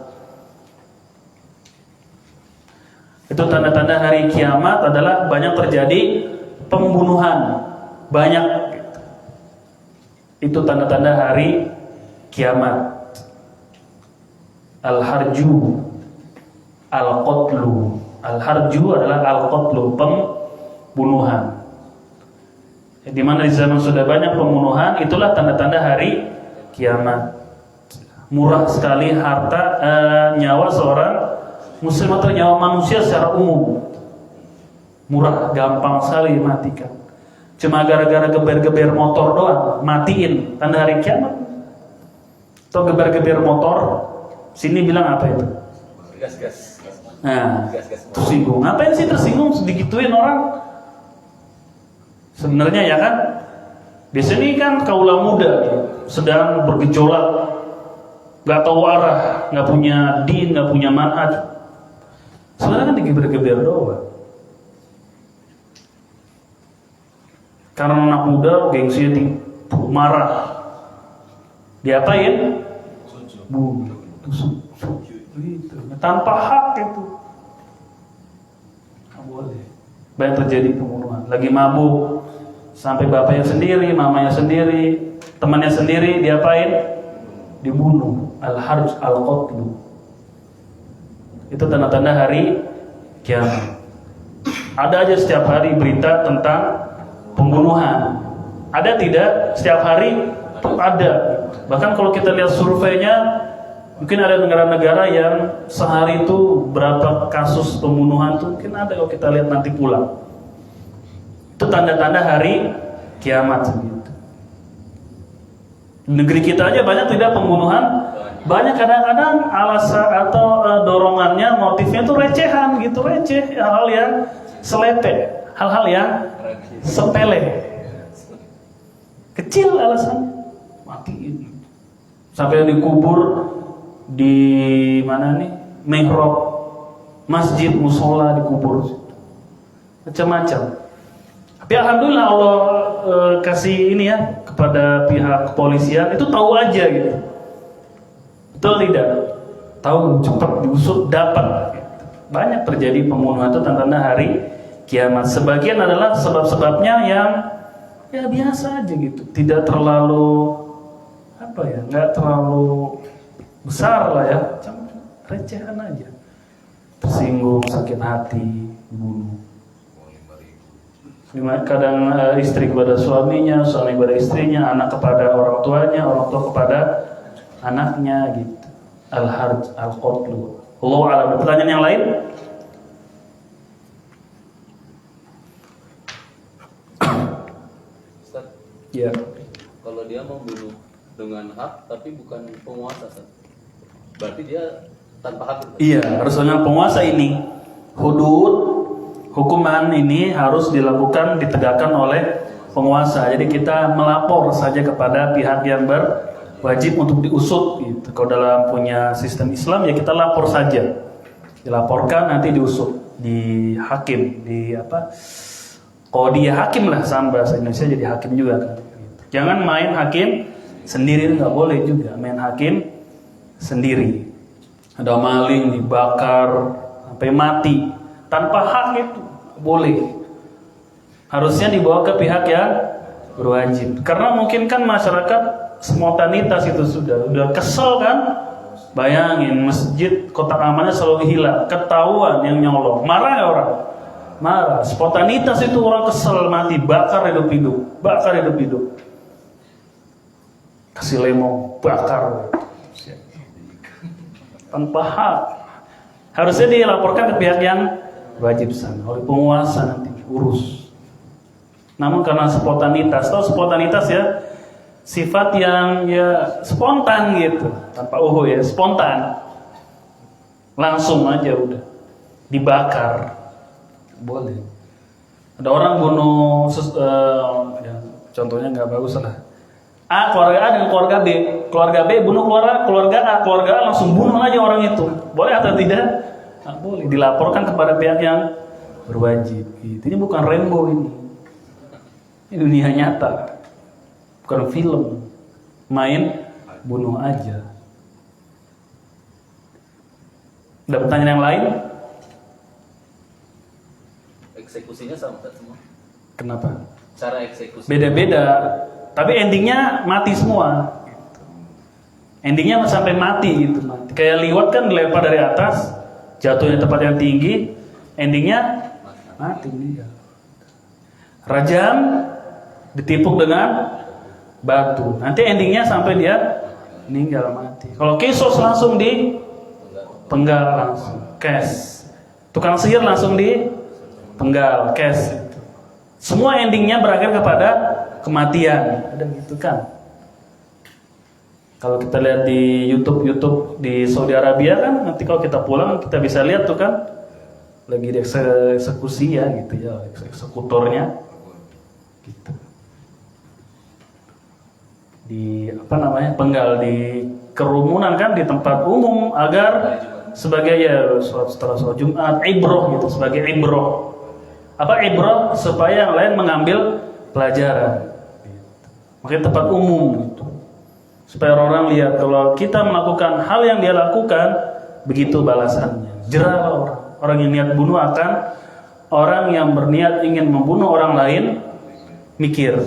Itu tanda-tanda hari kiamat adalah banyak terjadi pembunuhan, banyak. Itu tanda-tanda hari kiamat. Al-harju, al-qatlu. Al-harju adalah al-qatlu, pembunuhan. Di mana di zaman sudah banyak pembunuhan, itulah tanda-tanda hari kiamat. Murah sekali harta, nyawa seorang muslim atau nyawa manusia secara umum. Murah, gampang sekali matikan. Cuma gara-gara geber-geber motor doang, matiin, tanda hari kiamat. Atau geber-geber motor, sini bilang apa itu? Gas. Nah, tersinggung. Ngapain sih tersinggung? Digituin orang. Sebenarnya ya kan, biasanya kan kaula muda sedang bergejolak, nggak tahu arah, nggak punya din, nggak punya manhaj. Sebenarnya kan digeber-geber doang. Karena anak muda gengsinya marah, diapain? Tusuk. Gitu. Tanpa hak itu. Nggak boleh. Banyak terjadi pembunuhan. Lagi mabuk, sampai bapaknya sendiri, mamanya sendiri, temannya sendiri, diapain? Dibunuh. Al-harj, al-qatlu. Itu tanda-tanda hari kiamat. Ada aja setiap hari berita tentang pembunuhan. Ada tidak? Setiap hari ada. Bahkan kalau kita lihat surveinya, mungkin ada negara-negara yang sehari itu berapa kasus pembunuhan tuh, mungkin ada kalau kita lihat nanti pulang. Itu tanda-tanda hari kiamat gitu. Negeri kita aja banyak tidak pembunuhan. Banyak kadang-kadang alasan atau dorongannya, motifnya itu recehan gitu, receh, hal-hal yang selete, hal-hal yang sepele, kecil alasannya, matiin. Sampai dikubur di mana nih, mihrab masjid, musola, dikubur, macam-macam. Tapi alhamdulillah Allah kasih ini ya kepada pihak kepolisian, itu tahu aja gitu. Betul tidak? Tahu, cepat diusut, dapat. Banyak terjadi pembunuhan itu tanda-tanda hari kiamat. Sebagian adalah sebab-sebabnya yang ya biasa aja gitu, tidak terlalu nggak terlalu besar lah ya, recehan aja. Tersinggung, sakit hati, dibunuh. Kadang istri kepada suaminya, suami kepada istrinya, anak kepada orang tuanya, orang tua kepada anaknya gitu. Al-harj, al-qatlu. Allah a'lam. Pertanyaan yang lain? Ustaz, Ya. kalau dia membunuh dengan hak tapi bukan penguasa, Ustaz, berarti dia tanpa hak. Iya, harus dengan penguasa ini. Hudud, hukuman ini harus dilakukan, ditegakkan oleh penguasa. Jadi kita melapor saja kepada pihak yang berwajib untuk diusut gitu. Kalau dalam punya sistem Islam ya kita lapor saja. Dilaporkan nanti diusut di hakim, di qadhi hakim lah, sama bahasa Indonesia jadi hakim juga kan. Jangan main hakim sendiri, nggak boleh juga main hakim sendiri. Ada maling dibakar sampai mati tanpa hak, itu boleh. Harusnya dibawa ke pihak yang berwajib. Karena mungkin kan masyarakat spontanitas itu sudah kesel kan. Bayangin masjid kotak amalnya selalu hilang, ketahuan yang nyolong, marah ya orang? Marah. Spontanitas itu orang kesel, mati, bakar hidup-hidup, kasih lemong, bakar tanpa hak. Harusnya dilaporkan ke pihak yang wajib sana. Oleh penguasa nanti urus. Namun karena spontanitas, tahu spontanitas ya, sifat yang ya spontan gitu, tanpa ya, spontan, langsung aja udah dibakar, boleh. Ada orang bunuh, ya, contohnya nggak bagus lah. A keluarga A dengan keluarga B bunuh keluarga A langsung bunuh aja orang itu, boleh atau tidak? Nah, boleh. Dilaporkan kepada pihak yang berwajib. Gitu. Ini bukan Rainbow ini. Ini dunia nyata, bukan film. Main bunuh aja. Ada pertanyaan yang lain? Eksekusinya sama semua. Kenapa? Cara eksekusi. Beda-beda. Tapi endingnya mati semua. Endingnya sampai mati gitu. Mati. Kayak liwat kan dilempar dari atas, jatuhnya tempat yang tinggi, endingnya mati meninggal. Rajam ditipuk dengan batu. Nanti endingnya sampai dia meninggal mati. Kalau kisos langsung di penggal langsung, cash. Tukang sihir langsung di penggal, cash. Semua endingnya berakhir kepada kematian. Ada gitu kan? Kalau kita lihat di YouTube di Saudi Arabia kan, nanti kalau kita pulang kita bisa lihat tuh kan, lagi dieksekusi ya gitu ya, eksekutornya. Gitu. Di penggal di kerumunan kan, di tempat umum agar sebagai ya setelah sholat Jumat ibroh gitu, sebagai ibroh. Apa ibroh? Supaya yang lain mengambil pelajaran. Gitu. Makanya tempat umum gitu. Supaya orang lihat kalau kita melakukan hal yang dia lakukan, begitu balasannya. Jerah orang yang niat bunuh akan orang yang berniat ingin membunuh orang lain mikir.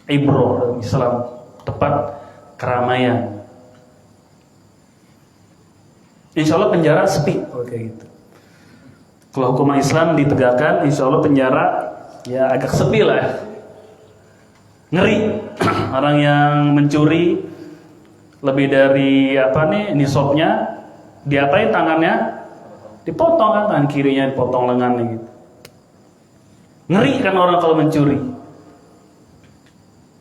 Ibroh Islam, tempat keramaian. Insya Allah penjara sepi, kayak gitu. Kalau hukuman Islam ditegakkan, insya Allah penjara ya agak sepi lah. Ngeri. Orang yang mencuri lebih dari nisabnya, diapain tangannya? Dipotong kan, tangan kirinya dipotong lengannya gitu. Ngeri kan orang kalau mencuri.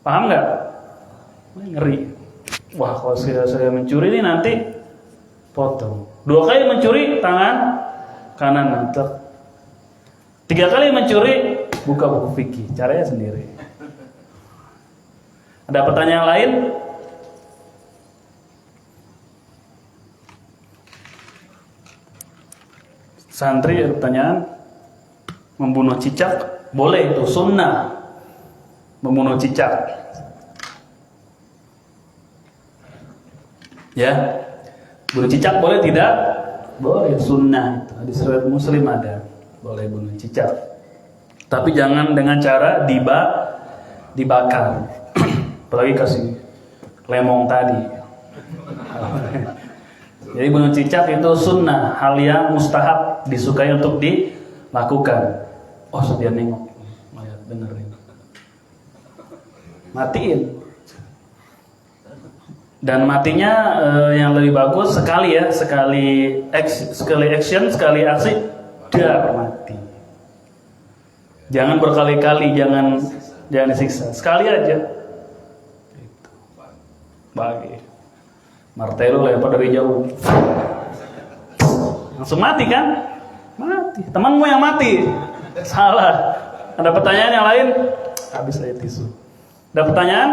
Paham nggak? Ngeri. Wah, kalau saya mencuri ini nanti potong. 2 kali mencuri tangan kanan nanti. 3 kali mencuri buka buku fikih. Caranya sendiri. Ada pertanyaan lain? Santri ada pertanyaan. Membunuh cicak boleh itu sunnah. Membunuh cicak. Ya. Bunuh cicak boleh tidak? Boleh, sunnah itu. Hadis riwayat Muslim ada. Boleh bunuh cicak. Tapi jangan dengan cara dibakar. Apalagi kasih lemong tadi. Jadi bunuh cicak itu sunnah, hal yang mustahab, disukai untuk dilakukan. Oh, dia nengok. Oh ya, bener ini. Matiin. Dan matinya yang lebih bagus sekali ya, sekali action, sekali aksi, dar mati. Jangan berkali-kali, jangan disiksa. Sekali aja. Gitu. Bagi. Martelo lempar dari jauh. Langsung mati kan? Mati. Temanmu yang mati. Salah. Ada pertanyaan yang lain? Habis saya tisu. Ada pertanyaan?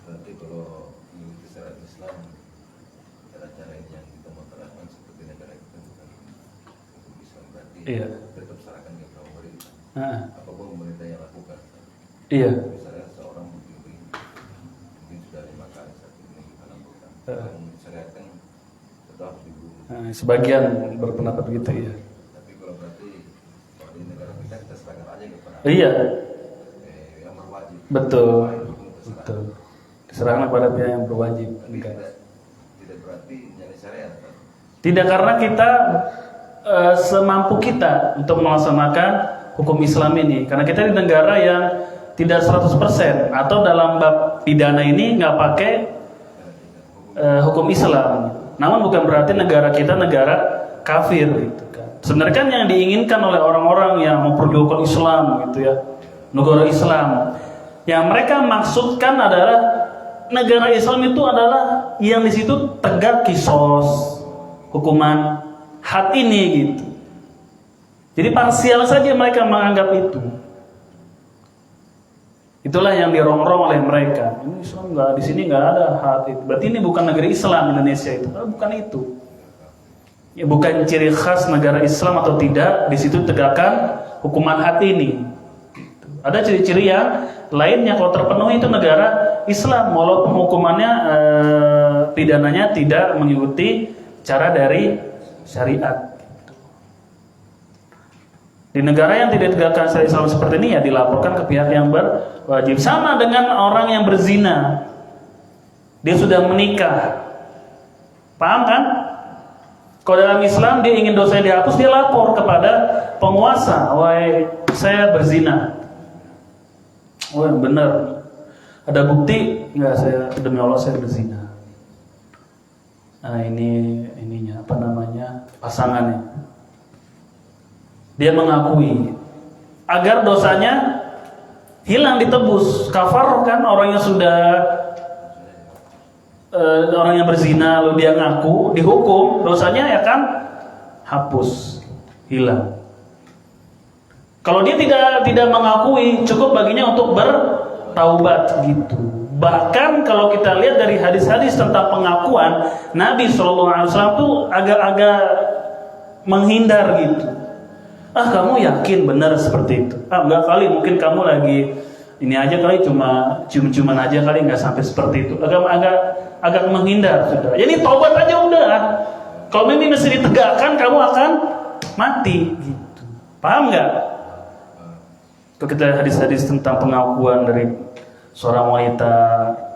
Berarti kalau mengikuti syariat Islam, cara-cara yang kita mau terapkan seperti negara kita bukan untuk Islam, berarti Iya. tetap serahkan ke pemerintah. Apapun pemerintah yang lakukan. Iya. Misalnya seorang mungkin sudah 5 kali saat ini kita lakukan. Kalau mensyariatkan tetap harus dibunuh. Sebagian berpendapat begitu ya. Tapi kalau berarti kalau di negara kita serahkan aja kepada Iya. yang berwajib. Betul. Betul. Diserahkan kepada pihak yang berwajib. Tapi tidak berarti nyari syariat. Tidak, karena kita semampu kita untuk melaksanakan hukum Islam ini. Karena kita di negara yang tidak 100% atau dalam bab pidana ini nggak pakai hukum Islam. Namun bukan berarti negara kita negara kafir gitu kan. Sebenarnya kan yang diinginkan oleh orang-orang yang memperjuangkan Islam gitu ya, negara Islam, yang mereka maksudkan adalah negara Islam itu adalah yang di situ tegak kisos, hukuman had ini gitu. Jadi parsial saja mereka menganggap itu. Itulah yang dirongrong oleh mereka. Ini Islam nggak, di sini nggak ada had itu. Berarti ini bukan negeri Islam Indonesia itu. Bukan itu. Ya, bukan ciri khas negara Islam atau tidak. Di situ tegakkan hukuman had ini. Ada ciri-ciri yang lainnya kalau terpenuhi itu negara Islam, walaupun hukumannya pidananya tidak mengikuti cara dari syariat. Di negara yang tidak tegakkan syariat Islam seperti ini ya dilaporkan ke pihak yang berwajib. Sama dengan orang yang berzina, dia sudah menikah, paham kan? Kalau dalam Islam dia ingin dosanya dihapus, dia lapor kepada penguasa, wahai saya berzina. Oh yang benar, ada bukti nggak? Saya demi Allah saya berzina. Nah ininya apa namanya, pasangannya. Dia mengakui agar dosanya hilang, ditebus, kafar kan. Orang yang sudah orang yang berzina lalu dia ngaku, dihukum, dosanya ya kan hapus, hilang. Kalau dia tidak mengakui, cukup baginya untuk bertaubat gitu. Bahkan kalau kita lihat dari hadis-hadis tentang pengakuan, Nabi SAW tuh agak-agak menghindar gitu. Kamu yakin benar seperti itu? Enggak kali, mungkin kamu lagi ini aja kali, cuma cium-ciuman aja kali, nggak sampai seperti itu. Agak menghindar sudah. Jadi tobat aja udah. Kalau ini mesti ditegakkan, kamu akan mati gitu. Paham nggak? Kalau kita hadis-hadis tentang pengakuan dari seorang wanita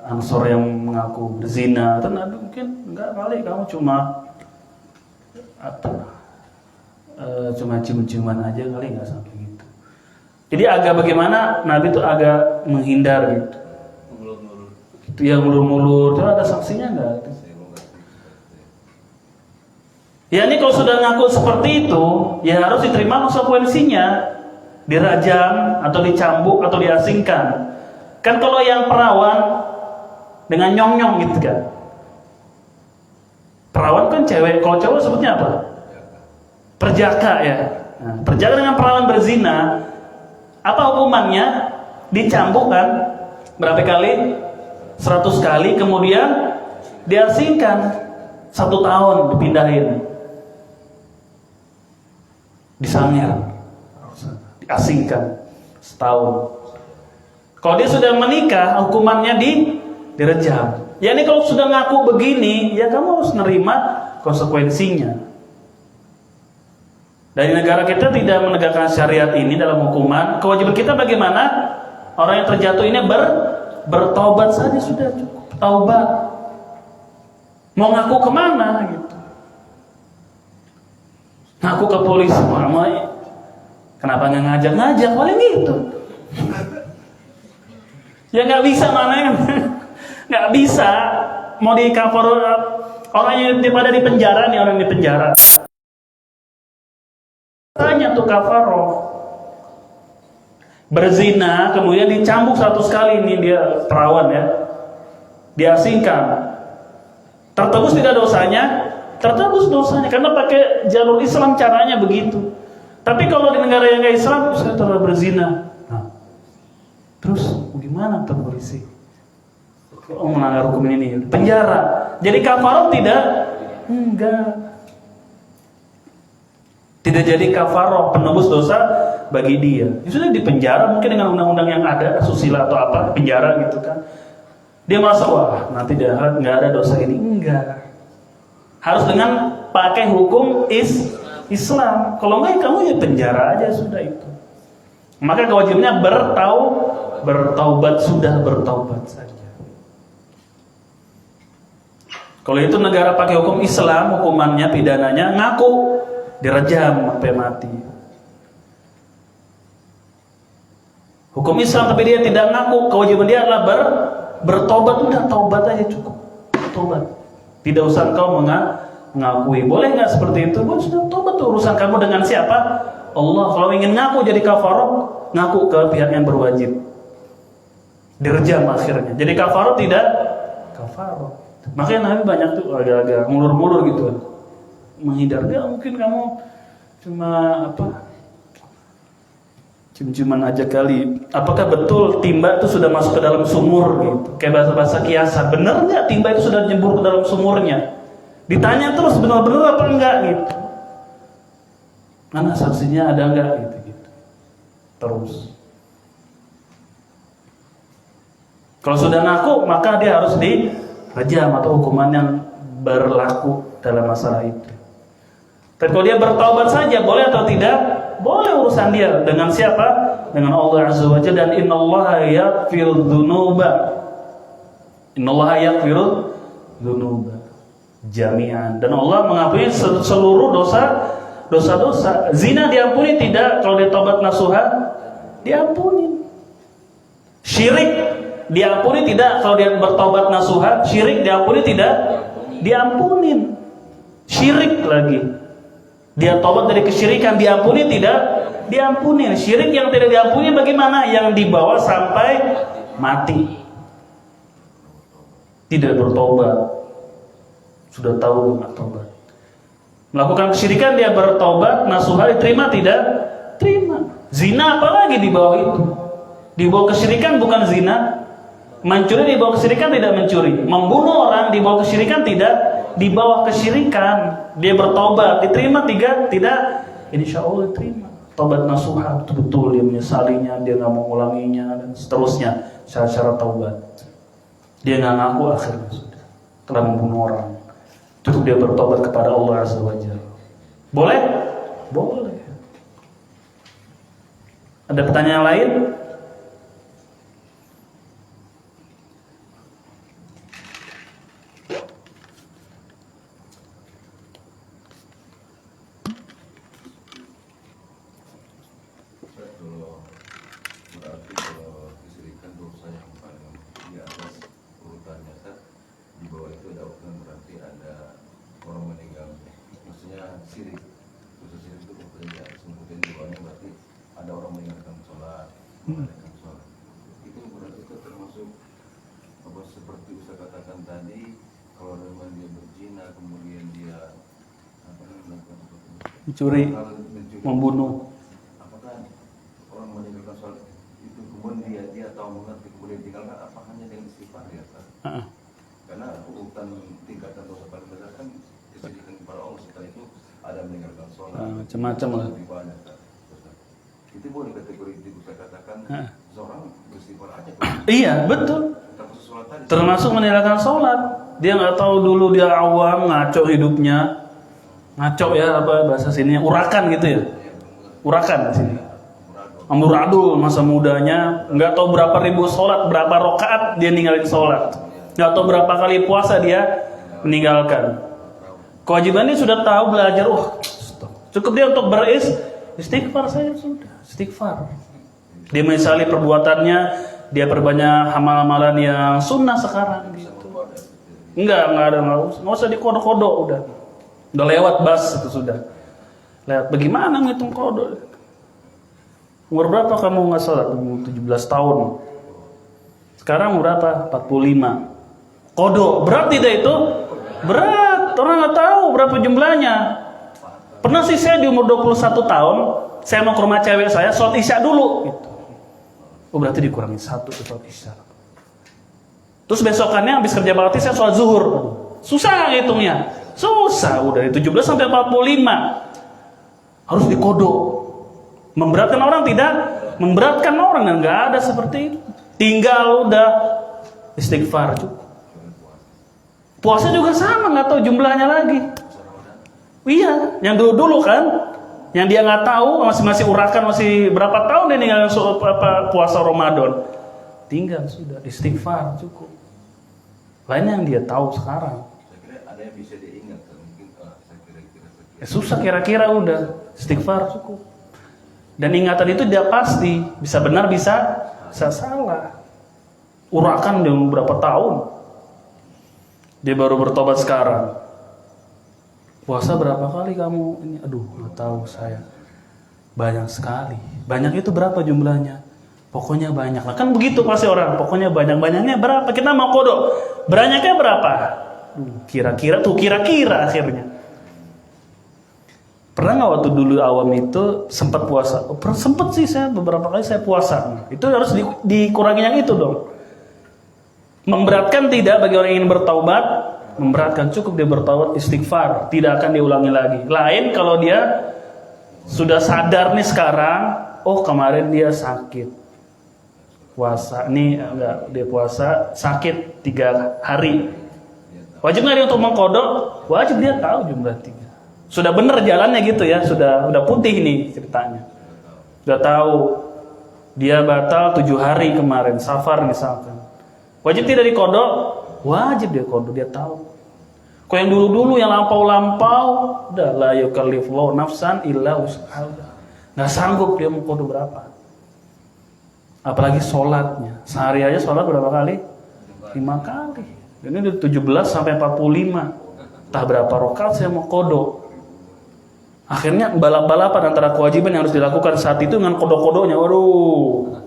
Ansor yang mengaku berzina, itu Nabi mungkin enggak kali, kamu cuma cuma cium-ciuman aja kali, nggak sampai gitu. Jadi agak bagaimana, Nabi itu agak menghindar gitu. Itu yang mulur-mulur, itu ada sanksinya nggak? Ya ini kalau sudah ngaku seperti itu, ya harus diterima konsekuensinya, dirajam atau dicambuk atau diasingkan. Kan kalau yang perawan dengan nyong-nyong gitu kan. Perawan kan cewek, kalau cowok sebutnya apa? Perjaka ya. Nah, perjaka dengan perawan berzina, apa hukumannya? Dicambuk kan? Berapa kali? 100 kali, kemudian diasingkan 1 tahun, dipindahin, disangir, diasingkan setahun. Kalau dia sudah menikah, hukumannya direjam. Ya ini kalau sudah ngaku begini, ya kamu harus nerima konsekuensinya. Dari negara kita tidak menegakkan syariat ini dalam hukuman. Kewajiban kita bagaimana? Orang yang terjatuh ini bertaubat saja sudah cukup. Taubat. Mau ngaku kemana gitu? Ngaku ke polisi, mama, kenapa nggak ngajak paling gitu? Ya nggak bisa mana, nggak bisa. Mau di cover orang yang pada di penjara nih, orang di penjara. Tanya tuh kafaroh, berzina kemudian dicambuk 100 kali, ini dia perawan ya, diasingkan. Tertebus tidak dosanya? Tertebus dosanya karena pakai jalur Islam, caranya begitu. Tapi kalau di negara yang nggak Islam, saya telah berzina. Nah, terus gimana tuh polisi? Oh, melanggar hukum ini, penjara. Jadi kafaroh tidak? Enggak. Tidak jadi kafaroh, penebus dosa bagi dia. Ya sudah di penjara, mungkin dengan undang-undang yang ada, susila atau apa, penjara gitu kan. Dia merasa, wah nanti dia nggak ada dosa ini. Enggak. Harus dengan pakai hukum Islam. Kalau enggak, kamu ya penjara aja sudah itu. Maka kewajibannya bertaubat, sudah bertaubat saja. Kalau itu negara pakai hukum Islam, hukumannya, pidananya, ngaku dirajam sampai mati. Hukum Islam tapi dia tidak ngaku, kewajiban dia adalah bertobat. Udah taubat aja cukup, tobat. Tidak usah engkau mengakui. Boleh nggak seperti itu? Boleh, sudah tobat tuh, urusan kamu dengan siapa? Allah. Kalau ingin ngaku jadi kafarah, ngaku ke pihak yang berwajib. Direjam akhirnya. Jadi kafarah tidak kafarah. Makanya Nabi banyak tuh agak-agak ngulur-ngulur gitu, menghindar. Gak mungkin kamu cuma cium-ciuman aja kali. Apakah betul timba itu sudah masuk ke dalam sumur gitu? Kayak bahasa-bahasa kiasan. Benar nggak timba itu sudah nyebur ke dalam sumurnya? Ditanya terus benar-benar apa enggak gitu. Mana saksinya ada enggak gitu. Terus. Kalau sudah ngaku maka dia harus dirajam atau hukuman yang berlaku dalam masalah itu. Tapi kalau dia bertaubat saja boleh atau tidak? Boleh, urusan dia dengan siapa? Dengan Allah Azza wa Jalla. Dan innallaha yaghfiru dzunuba. Innallaha yaghfiru dzunuba jami'an. Dan Allah mengampuni seluruh dosa-dosa. Zina diampuni tidak kalau dia taubat nasuha? Diampuni. Syirik diampuni tidak kalau dia bertaubat nasuha? Syirik diampuni tidak? Diampunin. Syirik lagi. Dia taubat dari kesyirikan, diampuni tidak? Diampuni. Syirik yang tidak diampuni bagaimana? Yang dibawa sampai mati. Tidak bertobat. Sudah tahu nggak tobat. Melakukan kesyirikan dia bertobat, nasuha diterima tidak? Terima. Zina apalagi di bawah itu? Di bawah kesyirikan bukan zina. Mencuri di bawah kesyirikan tidak mencuri. Membunuh orang di bawah kesyirikan tidak? Di bawah kesyirikan. Dia bertobat, diterima tidak? Insya Allah diterima. Tobat nasuha, betul-betul dia menyesalinya, dia nggak mau ulanginya dan seterusnya. Syarat-syarat taubat. Dia nggak ngaku akhirnya sudah telah membunuh orang. Cukup dia bertobat kepada Allah Azza wa Jalla. Boleh? Boleh. Ada pertanyaan lain? Kalau kesyirikan dosa yang paling di atas urutannya, di bawah itu ada urutan, berarti ada orang meninggal. Maksudnya syirik, dosa syirik itu urutannya di atas, kemudian di bawahnya berarti ada orang meninggalkan sholat, itu berarti itu termasuk seperti Ustaz katakan tadi, kalau memang dia berzina kemudian dia Mencuri, membunuh. Apakah orang meninggalkan sholat itu kemudian dia tahu mengerti kemudian tinggalkan, apa hanya dengan istighfar dia? Karena urutan tingkatan dosa paling besar kan kesyirikan kepada Allah, setelah itu ada meninggalkan sholat, macam-macam lah. lebih banyak. Itu boleh kategori itu saya katakan seorang beristighfar aja. Iya betul. Termasuk meninggalkan sholat. Dia nggak tahu dulu, dia awam, ngaco hidupnya, ngaco ya apa bahasa sini, urakan gitu ya, urakan di sini. Amburadul masa mudanya, nggak tahu berapa ribu sholat, berapa rakaat dia ninggalin sholat, nggak tahu berapa kali puasa dia meninggalkan. Kewajibannya sudah tahu, belajar, cukup dia untuk beristighfar saja sudah, istighfar. Dia menyesali perbuatannya, dia perbanyak amal-amalan yang sunnah sekarang gitu. Enggak usah dikodok-kodok, udah lewat bas itu sudah. Lewat bagaimana ngitung kodok? Umur berapa kamu nggak sholat? 17 tahun. Sekarang berapa? 45. Kodok berat tidak itu? Berat. Orang nggak tahu berapa jumlahnya. Pernah sih saya di umur 21 tahun, saya mau ke rumah cewek saya, sholat isya dulu. Gitu. Oh berarti dikurangi 1 ke sholat isya. Terus besokannya habis kerja bakti saya sholat zuhur. Susah ngitungnya. Susah, udah dari 17 sampai 45. Harus dikodok. Memberatkan orang tidak? Memberatkan orang, dan nggak ada seperti itu. Tinggal udah istighfar cukup. Puasa juga sama, nggak tahu jumlahnya lagi. Iya, yang dulu kan, yang dia nggak tahu, masih urakan, masih berapa tahun dia ninggalin puasa Ramadan. Tinggal sudah istighfar cukup. Lain yang dia tahu sekarang. Saya kira ada yang bisa diingat, mungkin saya kira-kira sekian Ya susah kira-kira udah istighfar cukup. Dan ingatan itu tidak pasti, bisa benar bisa salah. Urakan dia beberapa tahun. Dia baru bertobat sekarang. Puasa berapa kali kamu ini? Aduh, nggak tahu saya. Banyak sekali. Banyak itu berapa jumlahnya? Pokoknya banyak. Nah, kan begitu pasti orang. Pokoknya banyak-banyaknya berapa? Kita mau kodok. Banyaknya berapa? Kira-kira akhirnya. Pernah nggak waktu dulu awam itu sempat puasa? Sempat sih saya beberapa kali saya puasa. Itu harus dikurangi yang itu dong. Memberatkan tidak bagi orang yang ingin bertaubat? Memberatkan, cukup dia bertaubat istighfar, tidak akan diulangi lagi. Lain kalau dia sudah sadar nih sekarang, oh kemarin dia sakit puasa, nih enggak dia puasa sakit 3 hari. Wajib nggak dia untuk mengkodok? Wajib, dia tahu jumlah 3. Sudah benar jalannya gitu ya, sudah putih nih ceritanya. Sudah tahu dia batal 7 hari kemarin, safar misalkan. Wajib tidak dikodok? Wajib dia kodok, dia tahu. Kok yang dulu-dulu yang lampau-lampau, udah la yukallifullahu nafsan illa wus'aha. Nggak sanggup dia mau kodok berapa. Apalagi sholatnya. Sehari aja sholat berapa kali? 5 kali. Ini dari 17 sampai 45. Entah berapa rakaat saya mau kodok. Akhirnya balap-balapan antara kewajiban yang harus dilakukan saat itu dengan kodok-kodoknya. Waduh,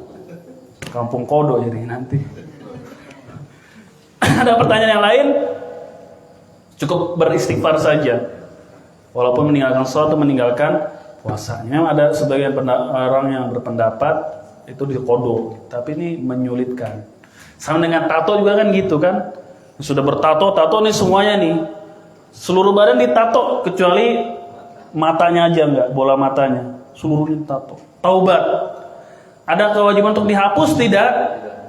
kampung kodok jadi nanti. Ada pertanyaan yang lain? Cukup beristighfar saja. Walaupun meninggalkan sholat atau meninggalkan puasanya. Memang ada sebagian orang yang berpendapat itu dikodok, tapi ini menyulitkan. Sama dengan tato juga kan gitu kan. Sudah bertato nih semuanya nih. Seluruh badan ditato kecuali matanya aja enggak, bola matanya. Seluruhnya tato. Taubat. Ada kewajiban untuk dihapus tidak?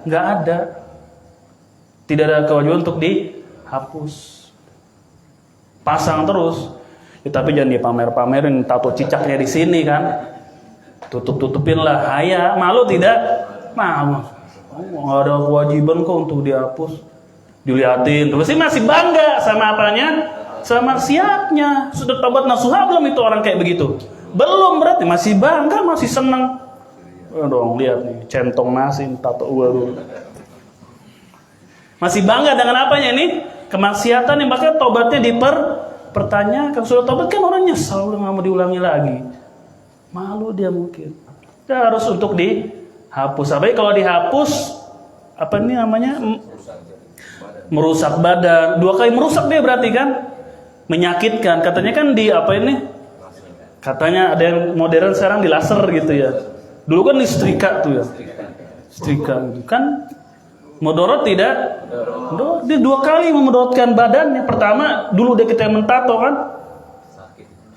Enggak ada. Tidak ada kewajiban untuk dihapus. Pasang terus. Ya, tapi jangan dipamer-pamerin tato cicaknya di sini kan. Tutup-tutupin lah. Haya, malu tidak? Malu. Nggak ada kewajiban kok untuk dihapus. Dilihatin. Terus masih bangga sama apanya? Sama maksiatnya. Sudah taubat nasuha belum itu orang kayak begitu? Belum, berarti masih bangga, masih senang. Dong, lihat nih, centong nasi, tato baru. Masih bangga dengan apanya ini? Kemaksiatan yang bahkan taubatnya dipertanyakan. Sudah taubat kan orang nyesal, udah nggak mau diulangi lagi. Malu dia mungkin. Dia harus untuk dihapus. Tapi kalau dihapus, apa ini namanya? Merusak badan. 2 kali merusak dia berarti kan? Menyakitkan. Katanya kan di apa ini? Katanya ada yang modern sekarang di laser gitu ya. Dulu kan disetrika tuh ya. Setrika kan mudorot tidak? Dia 2 kali memudorotkan badannya. Pertama dulu dia kita mentato kan?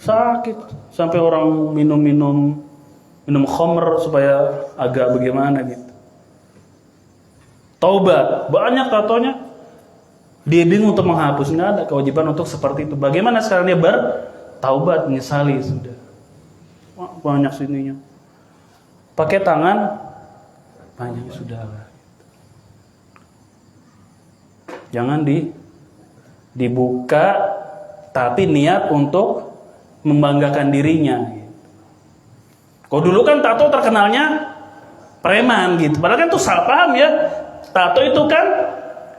Sakit. Sampai orang minum khamr supaya agak bagaimana gitu. Taubat, banyak tatonya. Dia bingung untuk menghapus, nggak ada kewajiban untuk seperti itu. Bagaimana sekarang dia bertaubat, menyesali sudah. Wah, banyak sininya. Pakai tangan, banyak sudah. Jangan dibuka, tapi niat untuk membanggakan dirinya. Kalau dulu kan tato terkenalnya preman gitu. Padahal kan itu salah paham ya. Tato itu kan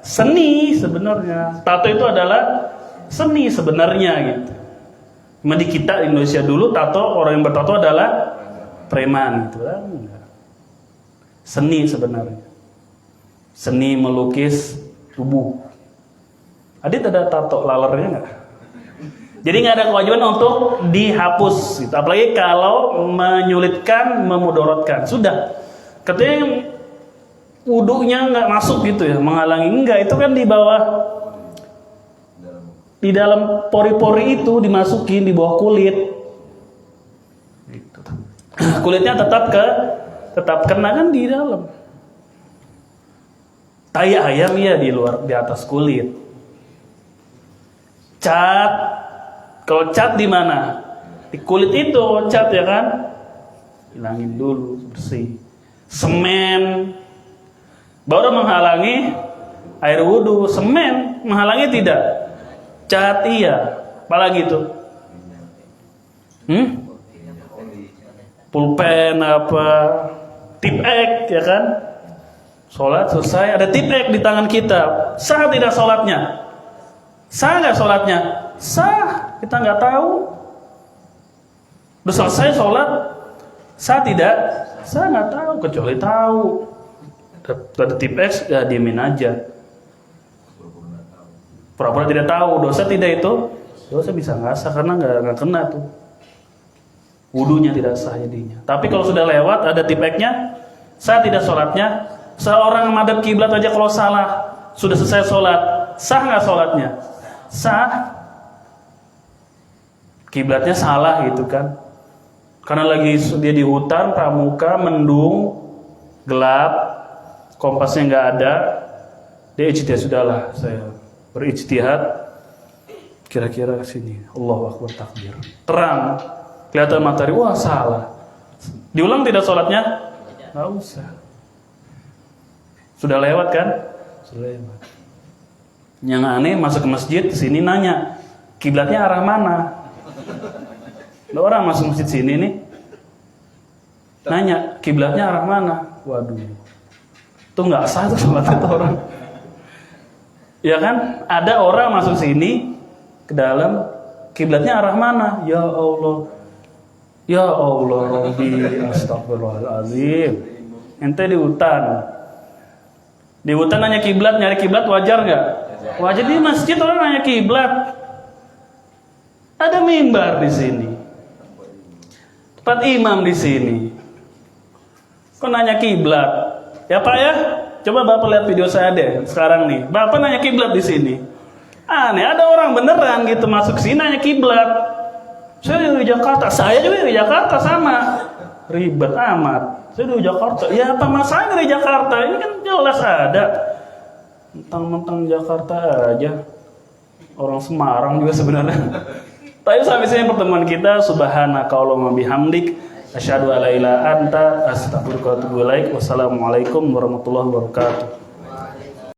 seni sebenarnya. Tato itu adalah seni sebenarnya gitu. Cuma di kita di Indonesia dulu tato, orang yang bertato adalah preman gitu kan. Seni sebenarnya. Seni melukis tubuh. Adit ada tato lalernya enggak? Jadi nggak ada kewajiban untuk dihapus gitu. Apalagi kalau menyulitkan, memudorotkan. Sudah. Katanya wudunya nggak masuk gitu ya, menghalangi. Enggak, itu kan di bawah, di dalam pori-pori itu dimasukin di bawah kulit. Gitu. Kulitnya tetap kena kan di dalam. Tai ayam ya di luar, di atas kulit. Cat, kalau cat di mana? Di kulit itu cat ya kan? Hilangin dulu bersih. Semen baru menghalangi air wudu. Semen menghalangi tidak? Cat iya. Apalagi itu? Pulpen apa, tip X ya kan? Sholat selesai, ada tip X di tangan kita. Sah tidak sholatnya? Sah nggak sholatnya? Sah, kita nggak tahu. Udah selesai sholat, sah tidak? Sah nggak tahu, kecuali tahu. Ada tip X, ya diemin aja. Pura-pura tidak tahu, dosa tidak itu? Dosa bisa nggak sah karena nggak kena tuh. Wudunya tidak sah jadinya. Tapi kalau sudah lewat ada tip X-nya, sah tidak sholatnya? Seorang madhab kiblat aja kalau salah, sudah selesai sholat, sah nggak sholatnya? Sah. Kiblatnya salah gitu kan? Karena lagi dia di hutan, pramuka, mendung, gelap, kompasnya nggak ada, dia ijtihad, sudahlah saya berijtihad, kira-kira ke sini, Allahu Akbar takbir, terang, kelihatan matahari, wah salah, diulang tidak sholatnya? Nggak usah, sudah lewat kan? Sudah lewat. Yang aneh masuk ke masjid sini nanya, kiblatnya arah mana? Ada orang masuk masjid sini nih, nanya kiblatnya arah mana? Waduh, tuh nggak sah tuh sholatnya tuh orang. Ya kan? Ada orang masuk sini ke dalam, kiblatnya arah mana? Ya Allah, ya Allah, Rabbi, astagfirullahaladzim. Ente di hutan nanya kiblat, nyari kiblat wajar nggak? Wajar. Di masjid orang nanya kiblat. Ada mimbar di sini, tempat imam di sini. Kok nanya kiblat? Ya Pak ya, coba Bapak lihat video saya deh sekarang nih. Bapak nanya kiblat di sini. Aneh, ada orang beneran gitu masuk sini nanya kiblat. Saya dari Jakarta, saya juga dari Jakarta sama. Ribet amat. Saya dari Jakarta. Ya apa masalahnya dari Jakarta? Ini kan jelas ada. Mentang-mentang Jakarta aja. Orang Semarang juga sebenarnya. Tapi sampai sini pertemuan kita. Subhanakallahumma bihamdik, asyhadu alla ilaha illa anta, astaghfiruka wa atubu ilaik. Wassalamualaikum warahmatullahi wabarakatuh.